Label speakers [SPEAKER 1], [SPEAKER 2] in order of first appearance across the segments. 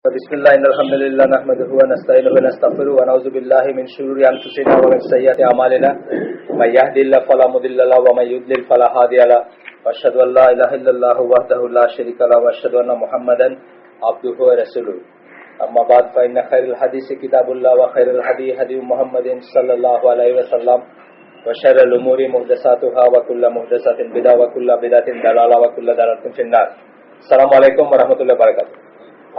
[SPEAKER 1] बिस्मिल्लाह अल्हम्दुलिल्लाह नहमदुहु व नस्तईनुहु व नस्तगफिरुहु व नऊज़ु बिल्लाहि मिन शुरूरि अनफुसिना व मिन सय्यिआति अमालिना मै यहदिल्लाहु फला मुदिल्ल लहु व मै युद्लिल फला हादिया लहु व अशहदु अल्ला इलाहा इल्लल्लाहु वहदहु ला शरीका लहु व अशहदु अन्ना मुहम्मदन अब्दुहु व रसूलुहु अम्मा बाद फइन्न खैरुल हदीसि किताबुल्लाह व खैरुल हदी हदी मुहम्मदिन सल्लल्लाहु अलैहि वसल्लम व शर्रुल उमूरि मुहदसातुहा व कुल्लु मुहदसातिन बिदअह व कुल्लु बिदअतिन दलाला व कुल्लु दलालातिन फिन्नार। अस्सलामु आलाइकुम व राहमातुल्लाहि व बाराकातुहू।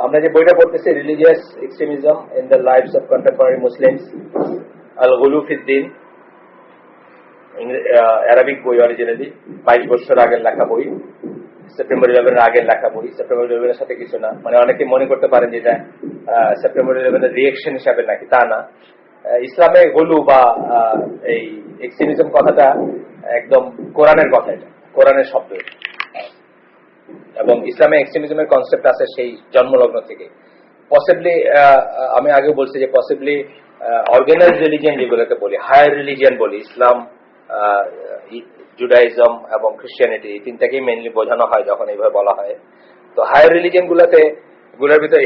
[SPEAKER 1] আমরা যে বইটা পড়তেছি religious extremism in the lives of contemporary Muslims, আল গুলু ফিদ্দিন, অ্যারাবিক বই, অরিজিনালি 22 বছর আগের লেখা বই, সেপ্টেম্বর 11 আগের লেখা বই। সেপ্টেম্বর 11 এর সাথে কিছু না, মানে অনেকে মনে করতে পারেন যে এটা সেপ্টেম্বর 11 এর রিঅ্যাকশন হিসাবে নাকি, তা না। ইসলামে গুলু বা এই এক্সট্রিমিজম কথাটা একদম কোরআনের কথা, এটা কোরআনের শব্দ। এবং ইসলামে এক্সট্রিমিজমের কনসেপ্ট আছে সেই জন্মলগ্ন থেকে। পসিবলি আমি আগেও বলছি যে পসিবলি অর্গানাইজড রিলিজিয়ান যেগুলোকে বলি, হায়ার রিলিজিয়ান বলি, ইসলাম, জুডাইজম এবং খ্রিস্টিয়ানিটি, এই তিনটাকেই মেইনলি বোঝানো হয় যখন এইভাবে বলা হয়। তো হায়ার রিলিজিয়ান গুলোর ভিতরে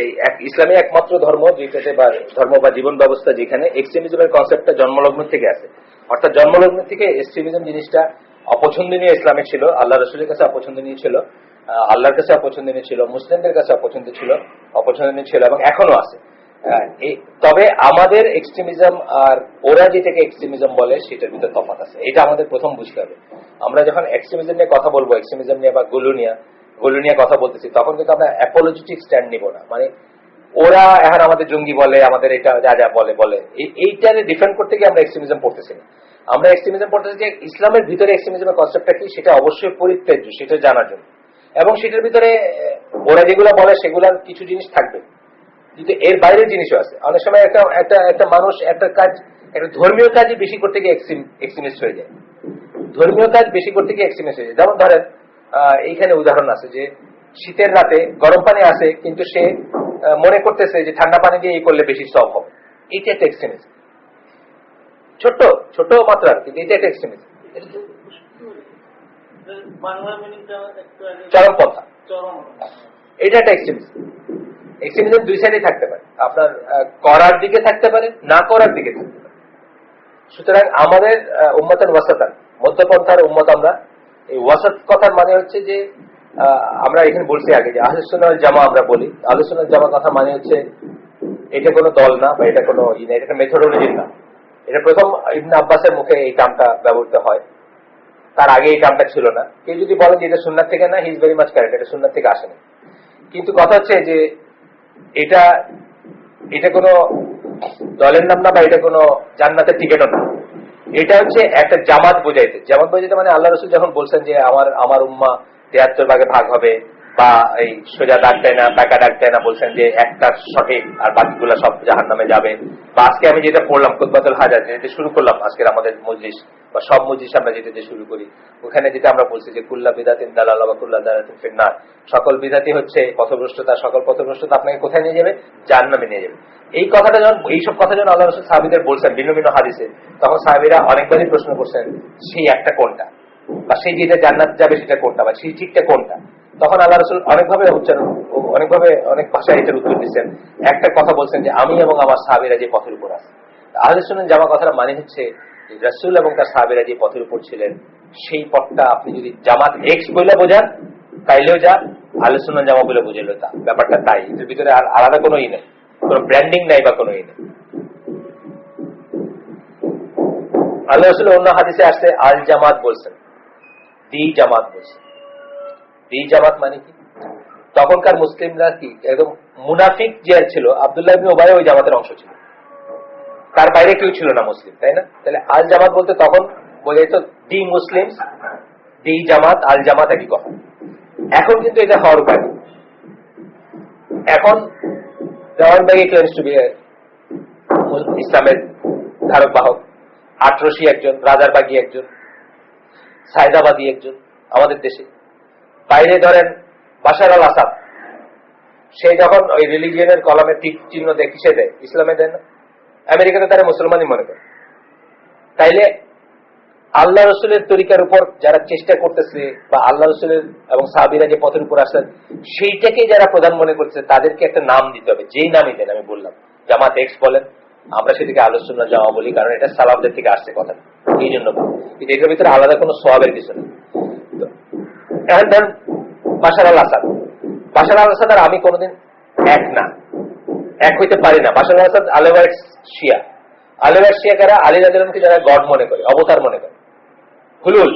[SPEAKER 1] ইসলামী একমাত্র ধর্ম যেটাতে বা ধর্ম বা জীবন ব্যবস্থা যেখানে এক্সট্রিমিজমের কনসেপ্টটা জন্মলগ্ন থেকে আছে। অর্থাৎ জন্মলগ্ন থেকে এক্সট্রিমিজম জিনিসটা অপছন্দনীয় ইসলামে ছিল, আল্লাহ রসুলের কাছে অপছন্দনীয় ছিল, আল্লাহর কাছে অপছন্দনীয় ছিল, মুসলিমদের কাছে অপছন্দনীয় ছিল এবং এখনো আছে। তবে আমাদের এক্সট্রিমিজম আর ওরা যেটাকে এক্সট্রিমিজম বলে সেটার ভিতরে তফাৎ আছে, এটা আমাদের প্রথম বুঝতে হবে। আমরা যখন এক্সট্রিমিজম নিয়ে কথা বলবো, এক্সট্রিমিজম নিয়ে বা গুলু নিয়ে কথা বলতেছি, তখন কিন্তু আমরা অ্যাপোলজিটিক স্ট্যান্ড নিব না। মানে ওরা এখন আমাদের জঙ্গি বলে, আমাদের এটা যা যা বলে এইটারে ডিফেন্ড করতে গিয়ে আমরা এক্সট্রিমিজম পড়তেছি না। আমরা এক্সট্রিমিজম পড়তেছি যে ইসলামের ভিতরে এক্সট্রিমিজমের কনসেপ্টটা কি সেটা অবশ্যই পরিত্যাজ্য, সেটা জানার জন্য। এবং সেটার ভিতরে ওরা যেগুলো বলে সেগুলার কিছু জিনিস থাকবে, কিন্তু এর বাইরের জিনিসও আছে। অনেক সময় একটা মানুষ একটা ধর্মীয় কাজই বেশি করতে গিয়ে এক্সট্রিমিস্ট হয়ে যায়, ধর্মীয় কাজ বেশি করতে গিয়ে এক্সট্রিমিস্ট হয়ে যায়। যেমন ধরেন এইখানে উদাহরণ আছে যে শীতের রাতে গরম পানি আছে, কিন্তু সে মনে করতেছে যে ঠান্ডা পানি দিয়ে এই করলে বেশি সব হবে। এইটা একটা এক্সট্রিমিজম, ছোট মাত্রার, কিন্তু এটা একটা এক্সট্রিমিজম, চরমপন্থা। এটা একটা এক্সট্রিমিজম। এক্সট্রিমিজম দুই সাইডে থাকতে পারে, আপনার করার দিকে থাকতে পারে, না করার দিকে থাকতে পারে। সুতরাং আমাদের উম্মতের ওয়াসাতান, মধ্যপন্থার উম্মত আমরা। এই ওয়াসাত কথার মানে হচ্ছে যে আমরা এখানে বলছি আগে যে আহলে সুন্নাহ ওয়াল জামা আমরা বলি। আহলে সুন্নাহ ওয়াল জামা কথা মানে হচ্ছে এটা কোনো দল না বা এটা কোনো না, এটা মেথোডোলজি না। এটা প্রথম ইবনে আব্বাসের মুখে এই টার্মটা ব্যবহৃত হয়, তার আগে এই টার্মটা ছিল না। কেউ যদি বলেন যে এটা সুন্নাত থেকে না, he is very much correct, এটা সুন্নাত থেকে আসেনি। কিন্তু কথা হচ্ছে যে এটা কোনো দলের নাম না বা এটা কোনো জান্নাতের টিকেটও না। এটা হচ্ছে একটা জামাত বোঝাইতে মানে আল্লাহ রসুল যখন বলছেন যে আমার উম্মাহ 73 ভাগে ভাগ হবে, বা এই সোজা দাগ দেয় না, বাঁকা দাগ দেয় না, বলছেন যে একটা সঠিক আর বাকিগুলো সব জাহান্নামে যাবে। বা আজকে আমি যেটা পড়লাম খুতবাতুল হাজাত, যেটা শুরু করলাম আজকের আমাদের মজলিস বা সব মজলিস আমরা যেটা শুরু করি, ওখানে যেটা আমরা বলছি যে কুল্লা বিদাতিন দালালা ওয়া কুল্লা দালালাতিন ফিন্নার, সকল বিদাতি হচ্ছে পথভ্রষ্টতা, সকল পথভ্রষ্টতা আপনাকে কোথায় নিয়ে যাবে? জাহান্নামে নিয়ে যাবে। এইসব কথা যখন আল্লাহ রাসূল সাহাবীদের বলছেন ভিন্ন ভিন্ন হাদিসে, তখন সাহাবীরা অনেকবারই প্রশ্ন করছেন সেই একটা কোনটা, বা সেই যেটা জান্নাত যাবে সেটা কোনটা, বা সেই ঠিকটা কোনটা। তখন আল্লাহ রাসূল অনেক ভাষায় এটার উত্তর দিচ্ছেন। একটা কথা বলছেন যে আমি এবং আমার সাহাবীরা যে পথের উপর আছে। আহলে সুন্নাহ জামা কথাটা মানে হচ্ছে রাসূল এবং তার সাহাবীরা যে পথের উপর ছিলেন সেই পথটা আপনি যদি জামাত এক্স বলে বোঝান তাইলেও যা, আহলে সুন্নাহ জামা বলে বুঝলেও তা। ব্যাপারটা তাই, এর ভিতরে আর আলাদা কোনো নেই, কোনো ব্র্যান্ডিং নাই বা কোনো নেই। আল্লাহ রাসূল অন্য হাদিসে আসছে আল জামাত বলছেন, দি জামাত বলছেন। দি জামাত মানে কি? তখনকার মুসলিমরা কি একদম মুনাফিক যে ছিল, আব্দুল্লাহ ইবনে উবাই ওই জামাতের অংশ ছিল, তার বাইরে কেউ ছিল না মুসলিম, তাই না? তাহলে আল জামাত বলতে তখন বোঝাইতো দি মুসলিম, দি জামাত, আল জামাত একই কথা। এখন কিন্তু এটা হওয়ার উপায় নেই। এখন দেওয়ানবাগি ক্লেমস টু বি ইসলামের ধারক বাহক, আটরশি একজন, রাজারবাগি একজন, সায়দাবাদী একজন আমাদের দেশে। বাইরে ধরেন বাশার আল আসাদ, সে যখন ওই রিলিজিয়নের কলামে টিক চিহ্ন দেয়, কিসে দেয়? ইসলামে দেয় না। আমেরিকাতে তারা মুসলমানই মনে করে। তাইলে আল্লাহ রসুলের তরিকার উপর যারা চেষ্টা করতেছে বা আল্লাহ রসুলের এবং সাহাবীরা যে পথের উপর আসলেন সেইটাকে যারা প্রধান মনে করছে তাদেরকে একটা নাম দিতে হবে, যেই নামই দেন। আমি বললাম জামাত এক্স বলেন, আমরা সেটাকে আহলুস সুন্নাহ জামা বলি, কারণ এটা সালাফদের থেকে আসছে কথা, এই জন্য বলি। কিন্তু এটার ভিতরে আলাদা কোনো সওয়াবের কিছু নেই। এখন ধরেন বাশার আল আসাদ, বাশার আল আসাদ আর আমি কোনোদিন এক না, এক হইতে পারি না। বাশার আল আসাদ আলেওয়াইট শিয়া, আলেওয়াইট শিয়া কারা? আলী রাদিয়াল্লাহু যারা গড মনে করে, অবতার মনে করে, হুলুল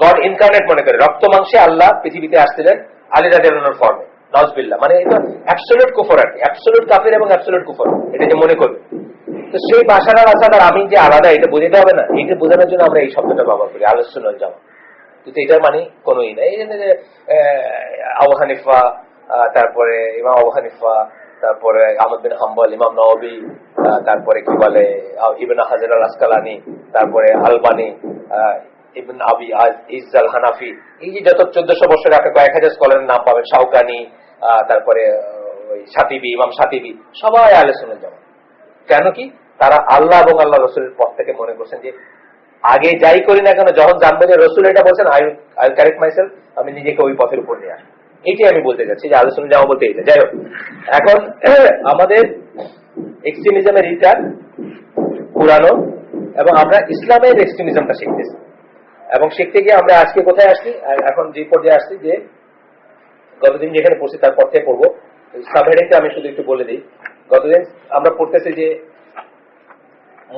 [SPEAKER 1] গড ইনকার্নেট মনে করে, রক্ত মাংসে আল্লাহ পৃথিবীতে আসছিলেন আলী রাদিয়াল্লাহুর ফর্মে, নাউজুবিল্লাহ। মানে এটা অ্যাবসলিউট কুফর, আর কি অ্যাবসলিউট কাফির এবং অ্যাবসলিউট কুফর, এটা যে মনে করবে। তো সেই বাশার আল আসাদ আর আমি যে আলাদা, এটা বোঝাতে হবে না? এটা বোঝানোর জন্য আমরা এই শব্দটা ব্যবহার করি, আহলুস সুন্নাহ ওয়াল জামাত। কিন্তু এটার মানে কোনই না। এই যে আবু হানিফা, তারপরে ইমাম আবু হানিফা, তারপরে আহমদ বিন হাম্বল, ইমাম নওয়াবী, তারপরে কি বলে ইবনে হাজার আল আসকালানি, তারপরে আলবানি, ইবন আবি ইজ্জাল হানাফি, এই যে যত 1400 বছরে আপনি কয়েক হাজার স্কলারের নাম পাবেন, শাওকানি, তারপরে শাতিবি, ইমাম শাতিবি, সবাই আহলে সুন্নাহ জামাত। কেন কি? তারা আল্লাহ এবং আল্লাহ রসুলের পথ থেকে মনে করছেন যে আগে যাই করি না কেন, যখন জানবো যে রসুল এটা বলছেন, আই কারেক্ট মাইসেলফ, আমি নিজেকে ওই পথের উপর নিয়ে আসবো। এইটাই আমি বলতে চাচ্ছি যে আহলে সুন্নাহ জামাত বলতে এইটা। যাই হোক, এখন আমাদের এক্সট্রিমিজমের রিটার পুরানো, এবং আমরা ইসলামের এক্সট্রিমিজমটা শিখতেছি, এবং শিখতে গিয়ে আমরা আজকে কোথায় আসছি, এখন যে পর্যায়ে আসছি, যে গতদিন যেখানে পড়ছি তারপর থেকে পড়বো। সাবহেডিংটা আমি শুধু একটু বলে দিই। গতদিন আমরা পড়তেছি যে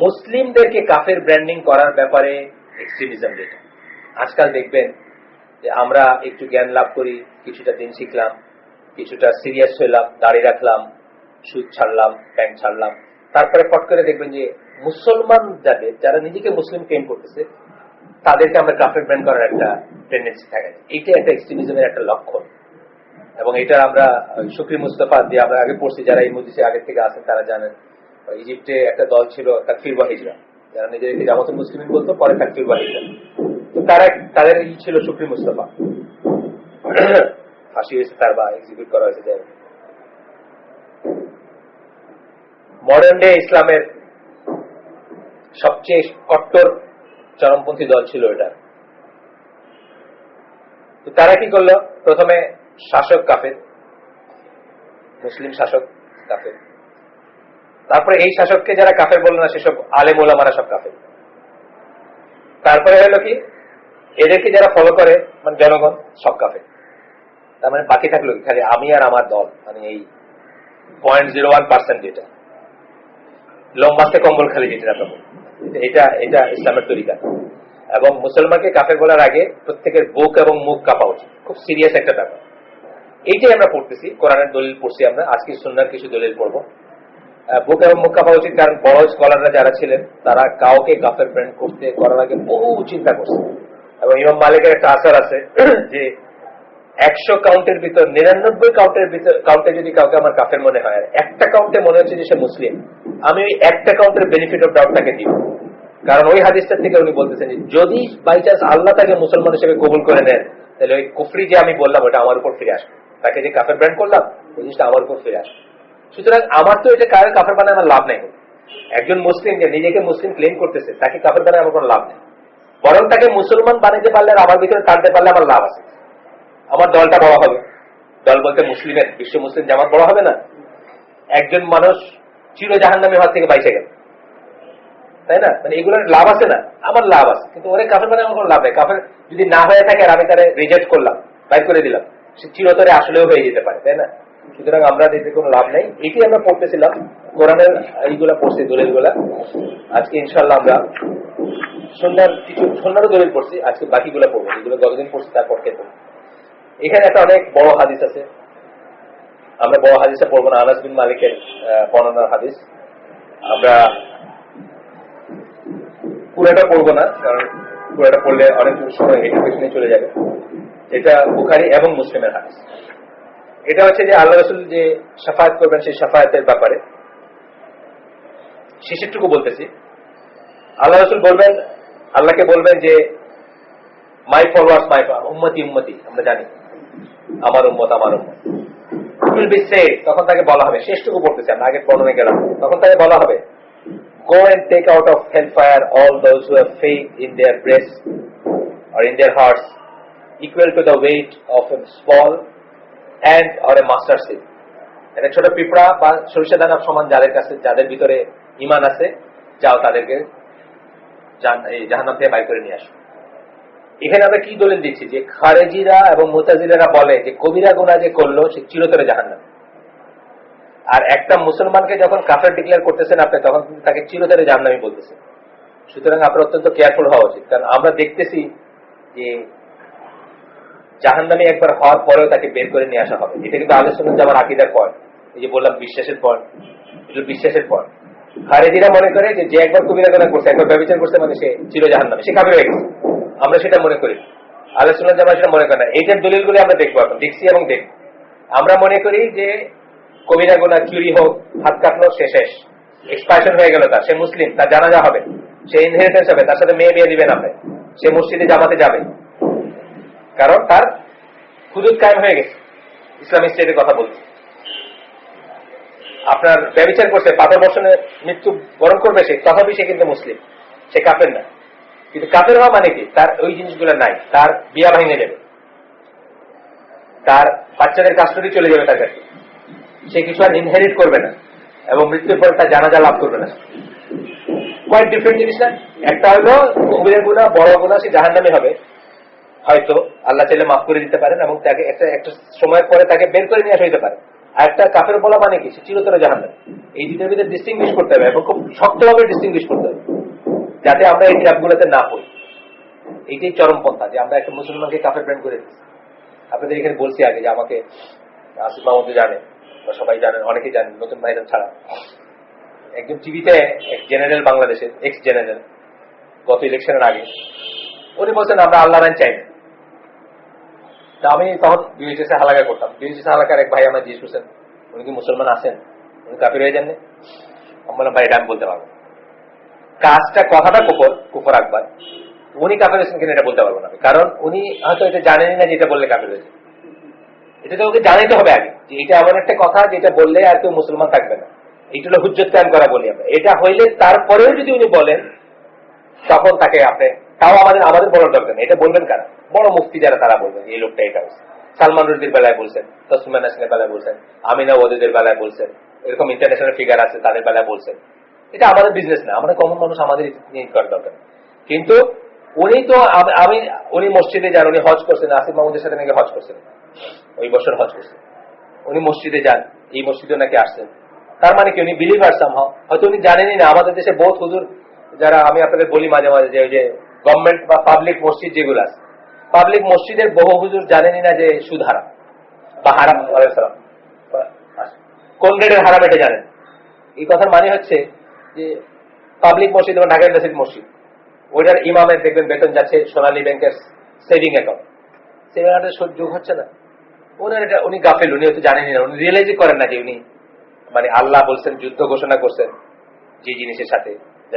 [SPEAKER 1] মুসলিমদেরকে কাফের ব্র্যান্ডিং করার ব্যাপারে এক্সট্রিমিজম যেটা। আজকাল দেখবেন যে আমরা একটু জ্ঞান লাভ করি, কিছুটা দিন শিখলাম, কিছুটা সিরিয়াস হইলাম, দাড়ি রাখলাম, সুদ ছাড়লাম, প্যান্ট ছাড়লাম, তারপরে ফট করে দেখবেন যে মুসলমান যারা নিজেকে মুসলিম ক্লেম করতেছে তাদেরকে আমরা কাফের ব্র্যান্ড করার একটা টেন্ডেন্সি থাকে। এইটা একটা এক্সট্রিমিজমের একটা লক্ষণ, এবং এটা আমরা শুকরি মুস্তাফা দিয়ে আমরা আগে পড়ছি, যারা এই মজলিসে আগের থেকে আসেন তারা জানেন। ইজিপ্টে একটা দল ছিল তাকফির বা হিজরা, যারা নিজেদেরকে জামাতুল মুসলিমিন বলতো, পরে তাকফির বা হিজরা। তো তাদের ছিল শুকরি মুস্তাফা, ফাঁসি হয়েছে তার বা এক্সিকিউট করা হয়েছে। যাই মডার্ন ডে ইসলামের সবচেয়ে কট্টর চরমপন্থী দল ছিল এটা। তো তারা কি করলো? প্রথমে শাসক কাফের, মুসলিম শাসক কাফের, তারপরে এই শাসককে যারা কাফের বলল না সেসব আলেম ওলামারা সব কাফের। তারপরে হলো কি, এদেরকে যারা ফলো করে মানে জনগণ সব কাফের। তার মানে বাকি থাকলো কি? খালি আমি আর আমার দল, মানে এই 0.01% যেটা লম্বাস্তে কম্বল খালি যেটা আমরা বলি, এটা ইসলামের তরিকা। এবং মুসলমানকে কাফের বলার আগে প্রত্যেকের বুক এবং মুখ কাঁপা উচিত, খুব সিরিয়াস একটা ব্যাপার। এইটাই আমরা পড়তেছি, কোরআনের দলিল পড়ছি আমরা, আজকে সুন্নাহর কিছু দলিল পড়বো। বুক এবং মুখ কাঁপা উচিত, কারণ বড় স্কলাররা যারা ছিলেন তারা কাউকে কাফের ব্র্যান্ড করতে করার আগে বহু চিন্তা করছে। এবং ইমাম মালিকের একটা আসার আছে যে 100 কাউন্টের ভিতর 99 কাউন্টে যদি কাউকে আমার কাফের মনে হয়, আর একটা কাউন্টে মনে হচ্ছে যে সে মুসলিম, আমি ওই একটা কাউন্টের বেনিফিট অফ ডাউটটাকে দিব। কারণ ওই হাদিসটা থেকে উনি বলতেছেন যে যদি বাই চান্স আল্লাহ তাকে মুসলমান হিসেবে কবুল করে নেন, তাহলে ওই কুফরি যে আমি বললাম ওটা আমার উপর ফিরে আসবে, তাকে যে কাফের ব্র্যান্ড করলাম ওই জিনিসটা আমার উপর ফিরে আসবে। সুতরাং আমার তো এটা কাফের বানায় আমার লাভ নেই। একজন মুসলিম যে নিজেকে মুসলিম ক্লেম করতেছে তাকে কাফের বানায় আমার কোনো লাভ নেই, বরং তাকে মুসলমান বানাইতে পারলে আর আমার ভিতরে টানতে পারলে আমার লাভ আছে। আমার দলটা বড় হবে, দল বলতে মুসলিমের বিশ্ব মুসলিম জামাত বড় হবে না। একজন মানুষ চির জাহান্নামী হওয়ার থেকে বাইচে গেল, তাই না? মানে এগুলোর লাভ আছে না, আমার লাভ আছে, কিন্তু ওরে কাফের মানে আমার কোনো লাভ নেই। কাফের যদি না হয়ে থাকে আর আমি তারে রিজেক্ট করলাম, বাইর করে দিলাম, সে চিরতরে আসলেও হয়ে যেতে পারে, তাই না? সুতরাং আমরা এতে কোনো লাভ নেই। এটি আমরা পড়তেছিলাম, কোরআনের এইগুলা পড়ছি, দলিলগুলা। আজকে ইনশাল্লাহ আমরা কিছু সুন্নাহর দলিল পড়ছি, আজকে বাকিগুলো পড়বো, যেগুলো গতদিন পড়ছি তারপর কে পড়বো। এখানে একটা অনেক বড় হাদিস আছে, আমরা বড় হাদিসটা পড়বো না, আনাস বিন মালিকের বর্ণনার হাদিস। আমরা পুরোটা পড়বো না, কারণ পুরোটা পড়লে অনেক সময় এটার পেছনে চলে যাবে। এটা বুখারী এবং মুসলিমের হাদিস। এটা হচ্ছে যে আল্লাহ রাসূল যে শাফায়াত করবেন সেই শাফায়াতের ব্যাপারে শেষেরটুকু বলতেছি। আল্লাহ রাসূল বলবেন, আল্লাহকে বলবেন যে মাই ফলোয়ার্স মাই উম্মতি উম্মতি, আমরা জানি আমার উম্মত আমার উম্মত। তখন তাকে বলা হবে, শেষটুকু পড়তেছি আমরা, আগে বর্ণনে গেলাম, তখন তাকে বলা হবে go and take out of hellfire all those who have faith in their breasts or in their hearts equal to the weight of a small ant or a mustard seed. একটা ছোট পিঁপড়া বা সরিষা দানা সমান যাদের কাছে, যাদের ভিতরে ঈমান আছে, যাও তাদেরকে জাহান্নাম থেকে বাইর করে নিয়ে আসো। এখানে আমরা কি দলিল দিচ্ছি যে খারেজিরা এবং মুতাজিলারা বলে যে কবিরা গুনাহ যে করলো সে চিরতরে জাহান্নাম, আর একটা মুসলমানকে যখন কাফের ডিক্লেয়ার করতেছেন আপনি, তখন কিন্তু তাকে চিরতরে জাহান্নামী বলতেছেন। সুতরাং আপনার অত্যন্ত কেয়ারফুল হওয়া উচিত, কারণ আমরা দেখতেছি যে জাহান্নামী একবার হওয়ার পরেও তাকে বের করে নিয়ে আসা হবে। এটা কিন্তু আহলে সুন্নাত জামার আকীদার পয়েন্ট। এই যে বললাম বিশ্বাসের পয়েন্ট, এগুলো বিশ্বাসের পয়েন্ট। খারেজিরা মনে করে যে একবার কবিরা গুনাহ করছে, একবার ব্যভিচার করছে মানে সে চির জাহান্নামী, সে কাফের হয়ে গেছে। আমরা সেটা মনে করি, আহলে সুন্নাত জামাত সেটা মনে করে না। এইটার দলিলগুলো আমরা দেখবো, এখন দেখছি এবং দেখব। আমরা মনে করি যে কবিরা গুনাহ, চুরি হোক, হাত কাটলো, সে শেষ, এক্সপায়ার হয়ে গেল তার, সে মুসলিম, তার জানাজা হবে, সে ইনহেরিটেন্স হবে, তার সাথে মেয়ে বিয়ে দিবেন আপনি, সে মসজিদে জামাতে যাবে, কারণ তার হুদুদ কায়েম হয়ে গেছে। ইসলামিক স্টেটের কথা বলছি। আপনার ব্যভিচার করছে, পাথর বর্ষণে মৃত্যু বরণ করবে সে, তথাপি সে কিন্তু মুসলিম, সে কাফের না। কিন্তু কাফের হওয়া মানে কি, তার ওই জিনিসগুলো নাই, তার বিয়া ভেঙে যাবে, তার বাচ্চাদের কাস্টডি চলে যাবে তার কাছে, সে কিছু আর ইনহেরিট করবে না, এবং মৃত্যুর পরে তার জানাজা লাভ করবে না। কোয়াইট ডিফারেন্ট জিনিস না। একটা হলো কবিরা গুনাহ, বড় গুনাহ, সে জাহান্নামী হবে, হয়তো আল্লাহ চাইলে মাফ করে দিতে পারেন এবং তাকে একটা সময় পরে তাকে বের করে নিয়ে আসা হইতে পারে। আর একটা কাফের বলা মানে কি, সে চিরতরে জাহান্নামী। এই দুটোর ভিতরে ডিস্টিংগুইশ করতে হবে এবং খুব শক্তভাবে ডিস্টিংগুইশ করতে হবে, যাতে আমরা এই ট্র্যাপগুলোতে না পড়ি। এইটাই চরমপন্থা, যে আমরা একটা মুসলমানকে কাফের ব্র্যান্ড করে দিচ্ছি। আপনাদের এখানে বলছি আগে যে আমাকে আসিফ মাহমুদ জানে, বা সবাই জানেন, অনেকেই জানেন, নতুন ভাইরান ছাড়া। একজন টিভিতে এক জেনারেল, বাংলাদেশের এক্স জেনারেল, গত ইলেকশনের আগে উনি বলছেন আমরা আল্লাহ রান চাই না। তা আমি তখন বিএইচএস এ হালাকা করতাম। বিএইচএস হালাকার এক ভাই আমার জিজ্ঞেস করছেন, উনি কি মুসলমান আছেন, উনি কাফির হয়ে যাননি? আমি বললাম ভাই এটা আমি বলতে পারবো, কাজটা কথাটা কুফর আকবার, উনি কাফের হয়েছেন কিনা এটা বলতে পারবো না, কারণ উনি হয়তো এটা জানেনই না যে এটা বললে কাফের হয়েছে। এটা তো ওকে জানাইতে হবে আগে যে এটা এমন একটা কথা যেটা বললে আর কেউ মুসলমান থাকবে না। এটা হলো হুজ্জত কায়েম করা বলি আমরা। এটা হইলে তারপরেও যদি উনি বলেন, তখন তাকে আপনি, তাও আমাদের বলার দরকার নেই, এটা বলবেন কারা? বড় মুফতি যারা, তারা বলবেন এই লোকটা এটা হচ্ছে। সালমান রুশদির বেলায় বলছেন, তসলিমা নাসরিনের বেলায় বলছেন, আমিনা ওয়াদুদের বেলায় বলছেন, এরকম ইন্টারন্যাশনাল ফিগার আছে তাদের বেলায় বলছেন। এটা আমাদের বিজনেস না, আমরা কমন মানুষ, আমাদের নিয়ে করার দরকার। কিন্তু উনি তো উনি মসজিদে যান, উনি হজ করছেন, আসিফ মাহমুদের সাথে নাকি হজ করছেন, ওই বছর হজ করছেন, উনি মসজিদে যান, এই মসজিদে নাকি আসছেন। তার মানে কি উনি বিলিভার সামহাও, হয়তো উনি জানেনই না। আমাদের দেশে বহুত হুজুর যারা, আমি আপনাদের বলি মাঝে মাঝে, যে ওই যে গভর্নমেন্ট বা পাবলিক মসজিদ যেগুলো আছে, পাবলিক মসজিদের বহু হুজুর জানেনই না যে সুদ হারাম বা হারাম, কোন গ্রেডের হারাম এটা জানেন। এই কথার মানে হচ্ছে যে পাবলিক মসজিদ এবং ঢাকা ইউনিভার্সিটি মসজিদ, ওইটার ইমামের দেখবেন বেতন যাচ্ছে সোনালী ব্যাংকের সেভিং অ্যাকাউন্ট, সেভিং অ্যাকাউন্টে যোগ হচ্ছে না। ওনার এটা, উনি গাফেল, উনি হয়তো জানেনই না, উনি রিয়েলাইজই করেন না যে উনি, মানে আল্লাহ বলছেন যুদ্ধ ঘোষণা করছেন যে জিনিসের সাথে,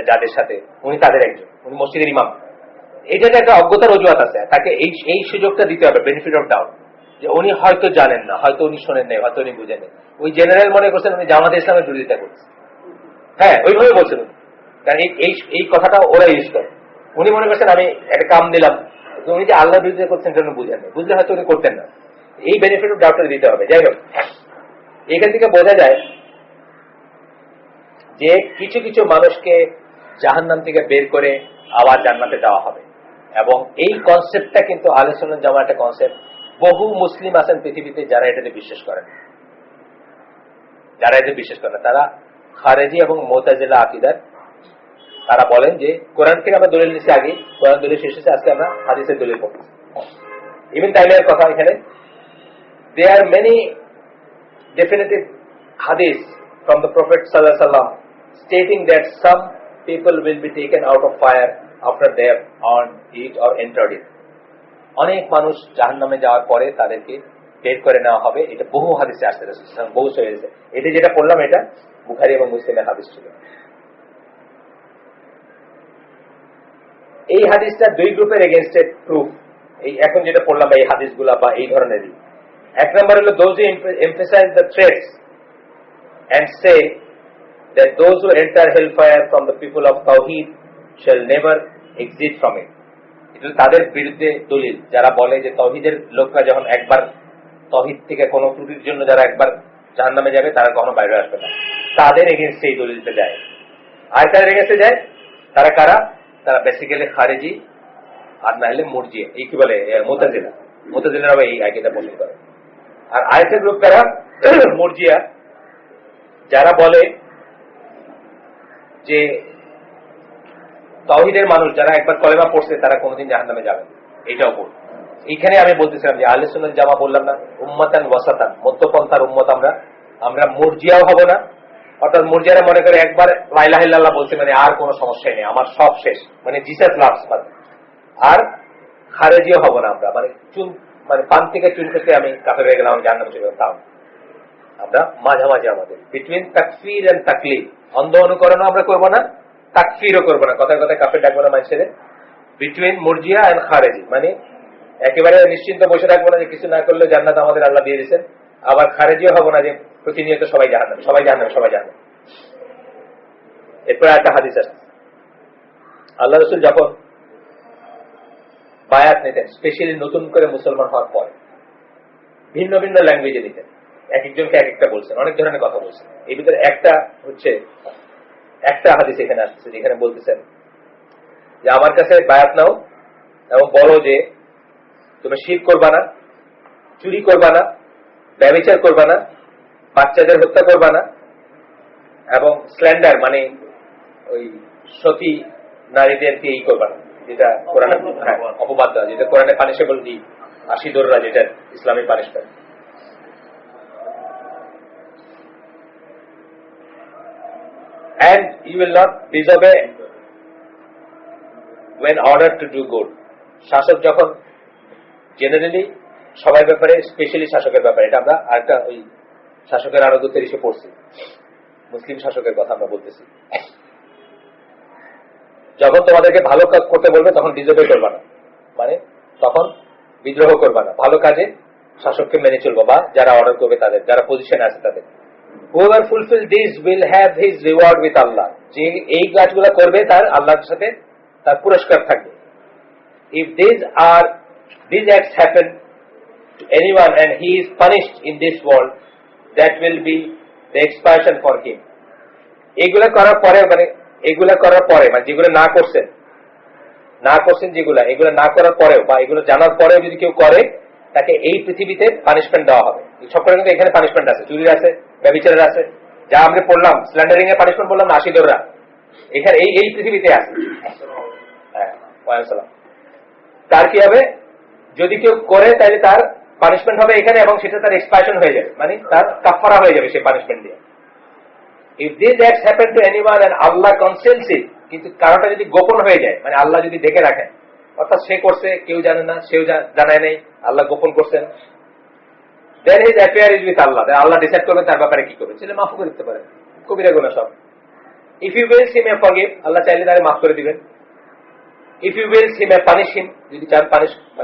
[SPEAKER 1] যাদের সাথে, উনি তাদের একজন, উনি মসজিদের ইমাম। এইটাতে একটা অজ্ঞতার অজুহাত আছে, তাকে এই সুযোগটা দিতে হবে, বেনিফিট অফ ডাউট, যে উনি হয়তো জানেন না, হয়তো উনি শোনেন নাই, হয়তো উনি বুঝেন নাই। ওই জেনারেল মনে করছেন উনি জামাতে ইসলামের বিরোধিতা করছে, হ্যাঁ ওইভাবে বলছেন উনি, কারণ এই কথাটা ওরা ইউজ করে। উনি মনে করছেন আমি একটা কাম দিলাম, উনি যে আল্লাহর বিরোধিতা করছেন সেটা উনি বুঝেন না, বুঝলে হয়তো উনি করতেন না। এই বেনিফিট অফ ডাউটটা দিতে হবে। যাই হোক, এখান থেকে বোঝা যায় যে কিছু কিছু মানুষকে জাহান্নাম থেকে বের করে আবার জান্নাতে দেওয়া হবে, এবং এই কনসেপ্টটা কিন্তু আহলে সুন্নাত জামাত একটা কনসেপ্ট। বহু মুসলিম আছেন পৃথিবীতে যারা এটাতে বিশ্বাস করেন, তারা খারেজি এবং মুতাজিলা আকীদার। তারা বলেন যে কোরআন থেকে আমরা দলিল নিচ্ছি, আগে কোরআন দলিল শেষ হয়েছে, আজকে আমরা হাদিসের দলিল পড়ছি। ইবনে তাইমিয়ার কথা এখানে, there are many definitive hadith from the Prophet sallallahu alaihi wasallam stating that some people will be taken out of fire after they have earned it or entered it. অনেক মানুষ জাহান্নামে যাওয়ার পরে তাদেরকে বের করে নেওয়া হবে, এটা বহু হাদিসে আসছে, বহু সহিহে। এটা যেটা পড়লাম এটা বুখারী এবং মুসলিমের হাদিস ছিল। এই হাদিসটা দুই গ্রুপের এগেইনস্টে প্রুফ। এই এখন যেটা পড়লাম এই হাদিসগুলা বা এই ধরনেরই। এক নম্বর হলো those who emphasize the threats and say that those who enter hellfire from the people of Tawheed shall never exit from it. এটা তাদের বিরুদ্ধে দলিল যারা বলে যে তৌহিদের লোকরা যখন একবার তৌহিদ থেকে কোনো ত্রুটির জন্য যারা একবার জাহান্নামে যাবে তারা কখনো বাইরে আসবে না, তাদের এগেইনস্টে এই দলিলটা যায়। আর তাদের এগেইনস্টে যায় তারা কারা? তারা বেসিক্যালি খারেজি আর না হলে মুরজিয়া, এই কি বলে মুতাজিলা। মুতাজিলারাও এই আকিদা পোষণ করে। আর আরেকটা গ্রুপ কারা? মুরজিয়া, যারা বলে যে তাওহীদের মানুষ যারা একবার কলেমা পড়ছে তারা কোনোদিন জাহান্নামে যাবে, এইটাও বল। এইখানে আমি বলতেছিলাম যে আহলে সুন্নাত জামা বললাম না, উম্মাতান ওয়াসাতান, মধ্যপন্থার উম্মত আমরা মুরজিয়াও হব না। অর্থাৎ মুরজিয়ারা মনে করে একবার লা ইলাহা ইল্লাল্লাহ বলছে মানে আর কোনো সমস্যাই নেই, আমার সব শেষ, মানে জিসাস লাভস। আর খারেজিও হব না আমরা, মানে পান থেকে চুন খেতে আমি কাফের হয়ে গেলাম, আমি জাহান্নামে চলে গেলাম, তাও আমরা মাঝামাঝি আমাদের বিটুইন তাকফির এন্ড তাকলিদ। অন্ধ অনুকরণও আমরা করবো না, তাকফিরও করবো না, কথায় কথায় কাফের ডাকবো না মানুষের। বিটুইন মুরজিয়া এন্ড খারেজি, মানে একেবারে নিশ্চিন্ত বসে থাকবো না যে কিছু না করলে জান্নাত আমাদের আল্লাহ দিয়ে দিচ্ছেন, আবার খারেজিও হবো না যে প্রতিনিয়ত সবাই জাহান্নামে সবাই জাহান্নামে সবাই জাহান্নামে। এরপরে একটা হাদিস আছে, আল্লাহ রাসূল যখন বায়াত নিতেন, স্পেশালি নতুন করে মুসলমান হওয়ার পর, ভিন্ন ভিন্ন ল্যাঙ্গুয়েজে নিতেন, এক একজনকে এক একটা বলছেন, অনেক ধরনের কথা বলছেন। এই ভিতরে একটা হাদিস এখানে আসছে যেখানে বলতেছেন যে আমার কাছে বায়াত নাও এবং বলো যে তুমি শিরক করবা না, চুরি করবা না, ব্যভিচার করবা না, বাচ্চাদের হত্যা করবা না, এবং স্ল্যান্ডার মানে ওই সতী নারীদেরকে এই করবা না, যেটা কোরআনে অপবাদ দেওয়া, যেটা কোরআনে পানিশেবল দি, 80 দররা, যেটা ইসলামী punishment. And you will not disobey when ordered to do good. শাসক যখন জেনারেলি সবার ব্যাপারে, স্পেশালি শাসকের ব্যাপারে, এটা আমরা আরেকটা ওই শাসকের আরো 2-3 পড়ছি, মুসলিম শাসকের কথা আমরা বলতেছি। যখন তোমাদেরকে ভালো কাজ করতে বলবে তখন ডিসোবে করবা না, মানে তখন বিদ্রোহ করবা না, ভালো কাজে শাসককে মেনে চলবো, বা যারা অর্ডার করবে তাদের, যারা পজিশনে আছে তাদের। Whoever fulfill this will have his reward with Allah. যে এই কাজগুলো করবে তার আল্লাহর সাথে তার পুরস্কার থাকবে। If these acts happen to anyone and he is punished in this world, that will be the expiation for him. এগুলা করার পরে মানে যেগুলো না করছেন এগুলো না করার পরেও, বা এগুলো জানার পরেও যদি কেউ করে, তাকে এই পৃথিবীতে পানিশমেন্ট দেওয়া হবে। সব করে কিন্তু এখানে পানিশমেন্ট আছে, চুরির আছে, ব্যভিচারের আছে, যা আমরা পড়লাম, স্ল্যান্ডারিং এর পানিশমেন্ট বললাম না, 80 দররা, এখানে এই পৃথিবীতে আছে। হ্যাঁ, তার কি হবে? যদি কেউ করে তাহলে তার পানিশমেন্ট হবে এখানে, এবং সেটা তার এক্সপায়ারেশন হয়ে যাবে, মানে তার কাফারা হয়ে যাবে সেই পানিশমেন্ট দিয়ে। If these acts happen to anyone and Allah conceals it, কিন্তু কারোটা যদি গোপন হয়ে যায়, মানে আল্লাহ যদি দেখে রাখেন, অর্থাৎ সে করছে কেউ জানে না, সেও জানায় নেই, আল্লাহ গোপন করছেন, then his affair is with Allah. Allah decide করবেন তার ব্যাপারে কি করবে, ছেলে মাফ করে দিতে পারে, কবিরা গুনাহ সব। If you will, he may forgive, আল্লাহ চাইলে তাকে মাফ করে দিবেন। If you will, he may punish him, যদি চান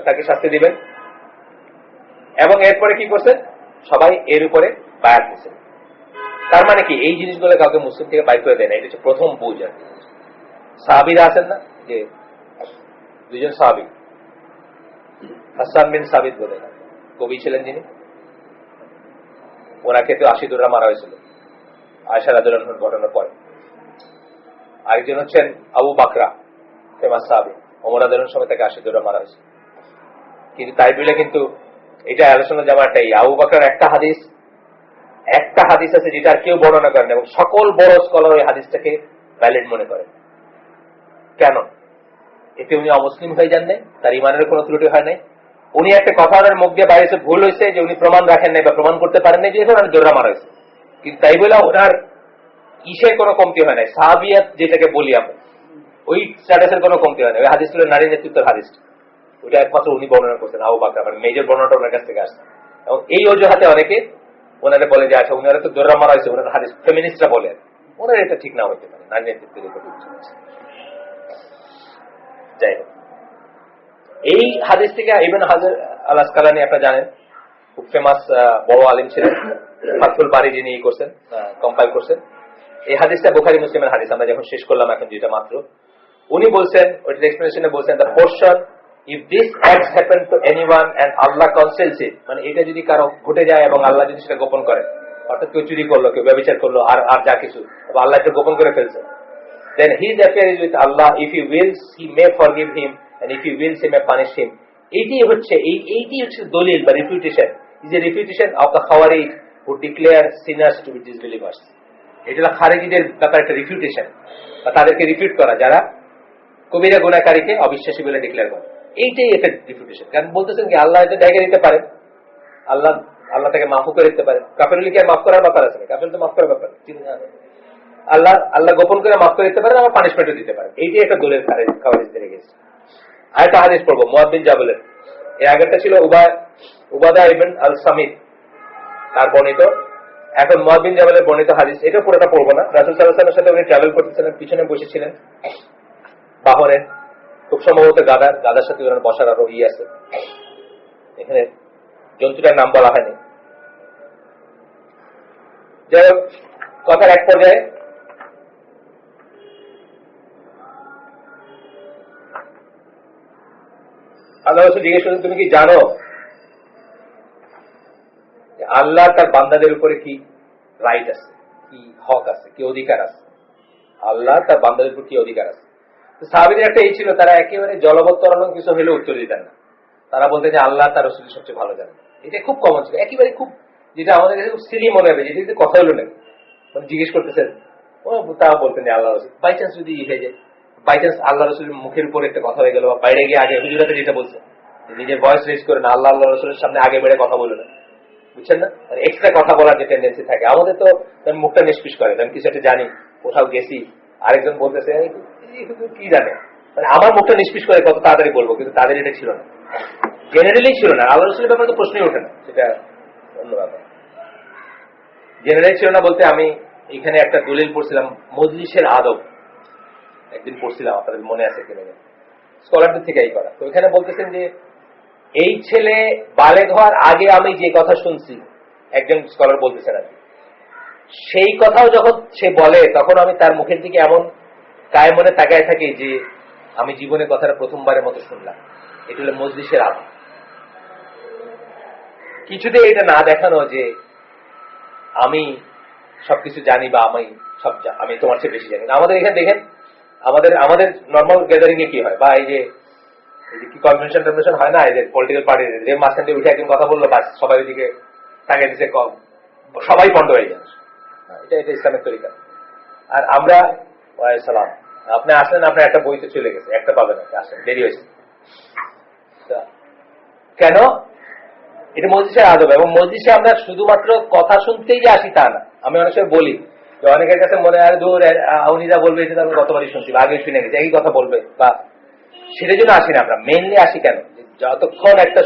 [SPEAKER 1] তাকে শাস্তি দিবেন। এবং এরপরে কি করছেন? সবাই এর উপরে বায়াত দিচ্ছেন। তার মানে কি, এই জিনিসগুলো কাউকে মুসলিম থেকে বাইর করে দেয় না, এটা হচ্ছে প্রথম বুঝ। আর সাহাবীরা আছেন না, যে 2 সাহাবী, হাসান বিন সাবিত বলে কবি ছিলেন যিনি, ওনাকে তো 80 দররা মারা হয়েছিল আয়েশা রাদিয়াল্লাহু আনহার ঘটনার পরে। আরেকজন হচ্ছেন আবু বাকরা, ফেমাস সাহাবী, ওমর রাদিয়াল্লাহু আনহুর সময় তাকে 80 দররা মারা হয়েছে। কিন্তু তাই বলে কিন্তু এটা আলোচনা জামাটাই আবু বাকরার একটা হাদিস আছে যেটা আর কেউ বর্ণনা করেন, এবং সকল বড় স্কলার ওই হাদিসটাকে ভ্যালিড মনে করেন। কেন? এতে উনি অমুসলিম হয়ে যান নাই, তার ইমানের কোনো ত্রুটি হয় নাই, উনি একটা কথা ওনার মুখ দিয়ে বাইরেছে, ভুল হয়েছে যে উনি প্রমাণ রাখেন নাই বা প্রমাণ করতে পারেন নাই যে ওনার জোররা মারা হয়েছে, কিন্তু তাই বলে ওনার ইসের কোনো কমতি হয় নাই, সাহাবিয়াত যেটাকে বলি আমরা, ওই স্ট্যাটাসের কোনো কমতি হয় না। ওই হাদিস ছিল নারী নেতৃত্বের হাদিস, ওইটা একমাত্র উনি বর্ণনা করছেন, আবু বকর, মানে মেজর বর্ণনাটা ওনার কাছ থেকে আসছে। এবং এই অজুহাতে অনেকে ওনারা বলে যে আচ্ছা উনারা তো জোররা মারা হয়েছে, ওনার হাদিস ফেমিনিস্টরা বলেন, ওনার এটা ঠিক না হইতে পারে, নারী নেতৃত্বের উপর। যাই হোক, এই হাদিস থেকে ইবনে হাজার আল আসকালানী আপনারা জানেন, খুব ফেমাস বড় আলিম ছিলেন, ফাতহুল বারি যিনি করছেন, কম্পাইল করছেন, এই হাদিসটা বুখারী মুসলিমের হাদিস, আমরা যখন শেষ করলাম এখন যেটা মাত্র, উনি বলছেন, ওইটার এক্সপ্লেনেশনে বলছেন, the portion if this acts happen to anyone and Allah conceals it, মানে এটা যদি কারো ঘটে যায় এবং আল্লাহ যদি সেটা গোপন করে, অর্থাৎ কেউ চুরি করলো, কেউ ব্যভিচার করলো, আর যা কিছু, আল্লাহ এটা গোপন করে ফেলছে, then his affair is with Allah. If he wills, he may forgive him, and if he wills, he may punish him. এইটি হচ্ছে দলিল বা refutation, is a refutation of the Khawarij who declare sinners to be disbelievers. এটা খারিজিদের ব্যাপারে একটা রিফিউটেশন, বা তাদেরকে refute করা যারা কবিরা গুনাহকারীকে অবিশ্বাসী বলে ডিক্লেয়ার করে। এইটাই একটা রিফিউটেশন। কারণ বলতেছেন কি আল্লাহ এটা জায়গা দিতে পারেন, আল্লাহ তাকে মাফও করে দিতে পারেন। কাফেরুলকে মাফ করার ব্যাপার আছে না, কাফের তো মাফ করার ব্যাপার আল্লাহ গোপন করে মাফ করে দিতে পারেন, আবার পানিশমেন্টও দিতে পারেন। এইটাই একটা দলের খাওয়ারিজদের এগেইনস্ট। আরেকটা হাদিস পড়বো মুআয বিন জাবালের। এর আগেরটা ছিল উবাদা ইবন আল সামিত তার বর্ণিত, এখন মুআয বিন জাবালের বর্ণিত হাদিস। এটা পুরোটা পড়বো না। রাসূল সাল্লাল্লাহু আলাইহি ওয়াসাল্লামের সাথে উনি ট্রাভেল করতেছিলেন, পিছনে বসেছিলেন বাহনে, খুব সম্ভবত গাদার সাথে ওনার বসার আরো আছে, এখানে জন্তুটার নাম বলা হয়নি। যাই হোক, কথার এক পর্যায়ে আল্লাহ রাসূল জিজ্ঞেস করেন, তুমি কি জানো আল্লাহ তার বান্দাদের উপরে কি রাইট আছে, কি হক আছে, কি অধিকার আছে? আল্লাহ তার বান্দাদের উপর কি অধিকার আছে? সাহাবীদের একটা এই ছিল, তারা একেবারে জলবত্তরণ কিছু হলেও উত্তর দিতেন না। তারা বলতেন যে আল্লাহ তার রাসূল সবচেয়ে ভালো জানেন। এটা খুব কমন ছিল, একেবারে খুব, যেটা আমাদের কাছে খুব সিলি মনে হবে, যেটা কথা হলো না, মানে জিজ্ঞেস করতেছেন, ও তাও বলতেন যে আল্লাহ রাসূল। বাই চান্স যদি হয়ে যায়, বাই চান্স আল্লাহ রাসূলের মুখের উপর একটা কথা হয়ে গেল, বা বাইরে গিয়ে আগে হুজুরাতে যেটা বলছে, নিজের ভয়েস রেজ করে না, আল্লাহ রাসূলের সামনে আগে বেড়ে কথা বলে না, বুঝছেন না? মানে এক্সট্রা কথা বলার যে টেন্ডেন্সি থাকে আমাদের, তো মুখটা নিষ্পিস করে। আমি কিছু একটা জানি, কোথাও গেছি, আরেকজন বলতেছে কি জানে, মানে আমার মুখটা নিষ্পিস করে কত তাড়াতাড়ি বলবো, কিন্তু তাদের এটা ছিল না, জেনারেলি ছিল না। আল্লাহ রাসূলের ব্যাপারে তো প্রশ্নই ওঠে না, সেটা অন্য ব্যাপার। জেনারেলি ছিল না বলতে, আমি এখানে একটা দলিল পড়ছিলাম, মজলিসের আদব একদিন পড়ছিলাম, আপনাদের মনে আছে কিনা, স্কলারদের থেকেই করা। তো এখানে বলতেছেন যে এই ছেলে বালেগ হওয়ার আগে আমি যে কথা শুনছি, একজন স্কলার বলতেছেন আর কি, সেই কথাও যখন সে বলে, তখন আমি তার মুখের দিকে এমন কায়ে মনে তাকায় থাকি যে আমি জীবনে কথাটা প্রথমবারের মতো শুনলাম। এটা হলো মজলিসের আদব। কিছুতে এটা না দেখানো যে আমি সবকিছু জানি, বা আমি তোমার চেয়ে বেশি জানি না। আমাদের এখানে দেখেন, আমাদের নর্মাল গ্যাদারিং এ কি হয়, বা এই যে কি কনভেনশন টনভেনশন হয় না, এই যে পলিটিক্যাল পার্টি যে মাঝখান দিয়ে উঠে একজন কথা বললো, বাস সবাই ওইদিকে তাকে দিচ্ছে, সবাই পণ্ড হয়ে যায়। এটা ইসলামের তরিকা। আর আমরা সালাম, আপনি আসলেন, আপনার একটা বইতে চলে গেছে, একটা পাবেন, আপনি আসেন, দেরি হয়েছে কেন? এটা মজলিসের আদব। এবং মজলিসে আমরা শুধুমাত্র কথা শুনতেই যে আসি তা না। আমি অনেক সময় বলি যে অনেকের কাছে মনে হয় দূর উনি যা বলবে এটা আমি গতবারই শুনছি, আগে শুনে গেছি, একই কথা বলবে, বা সেটার জন্য আসি না। আমরা মেনলি আসি কেন? যতক্ষণ একটা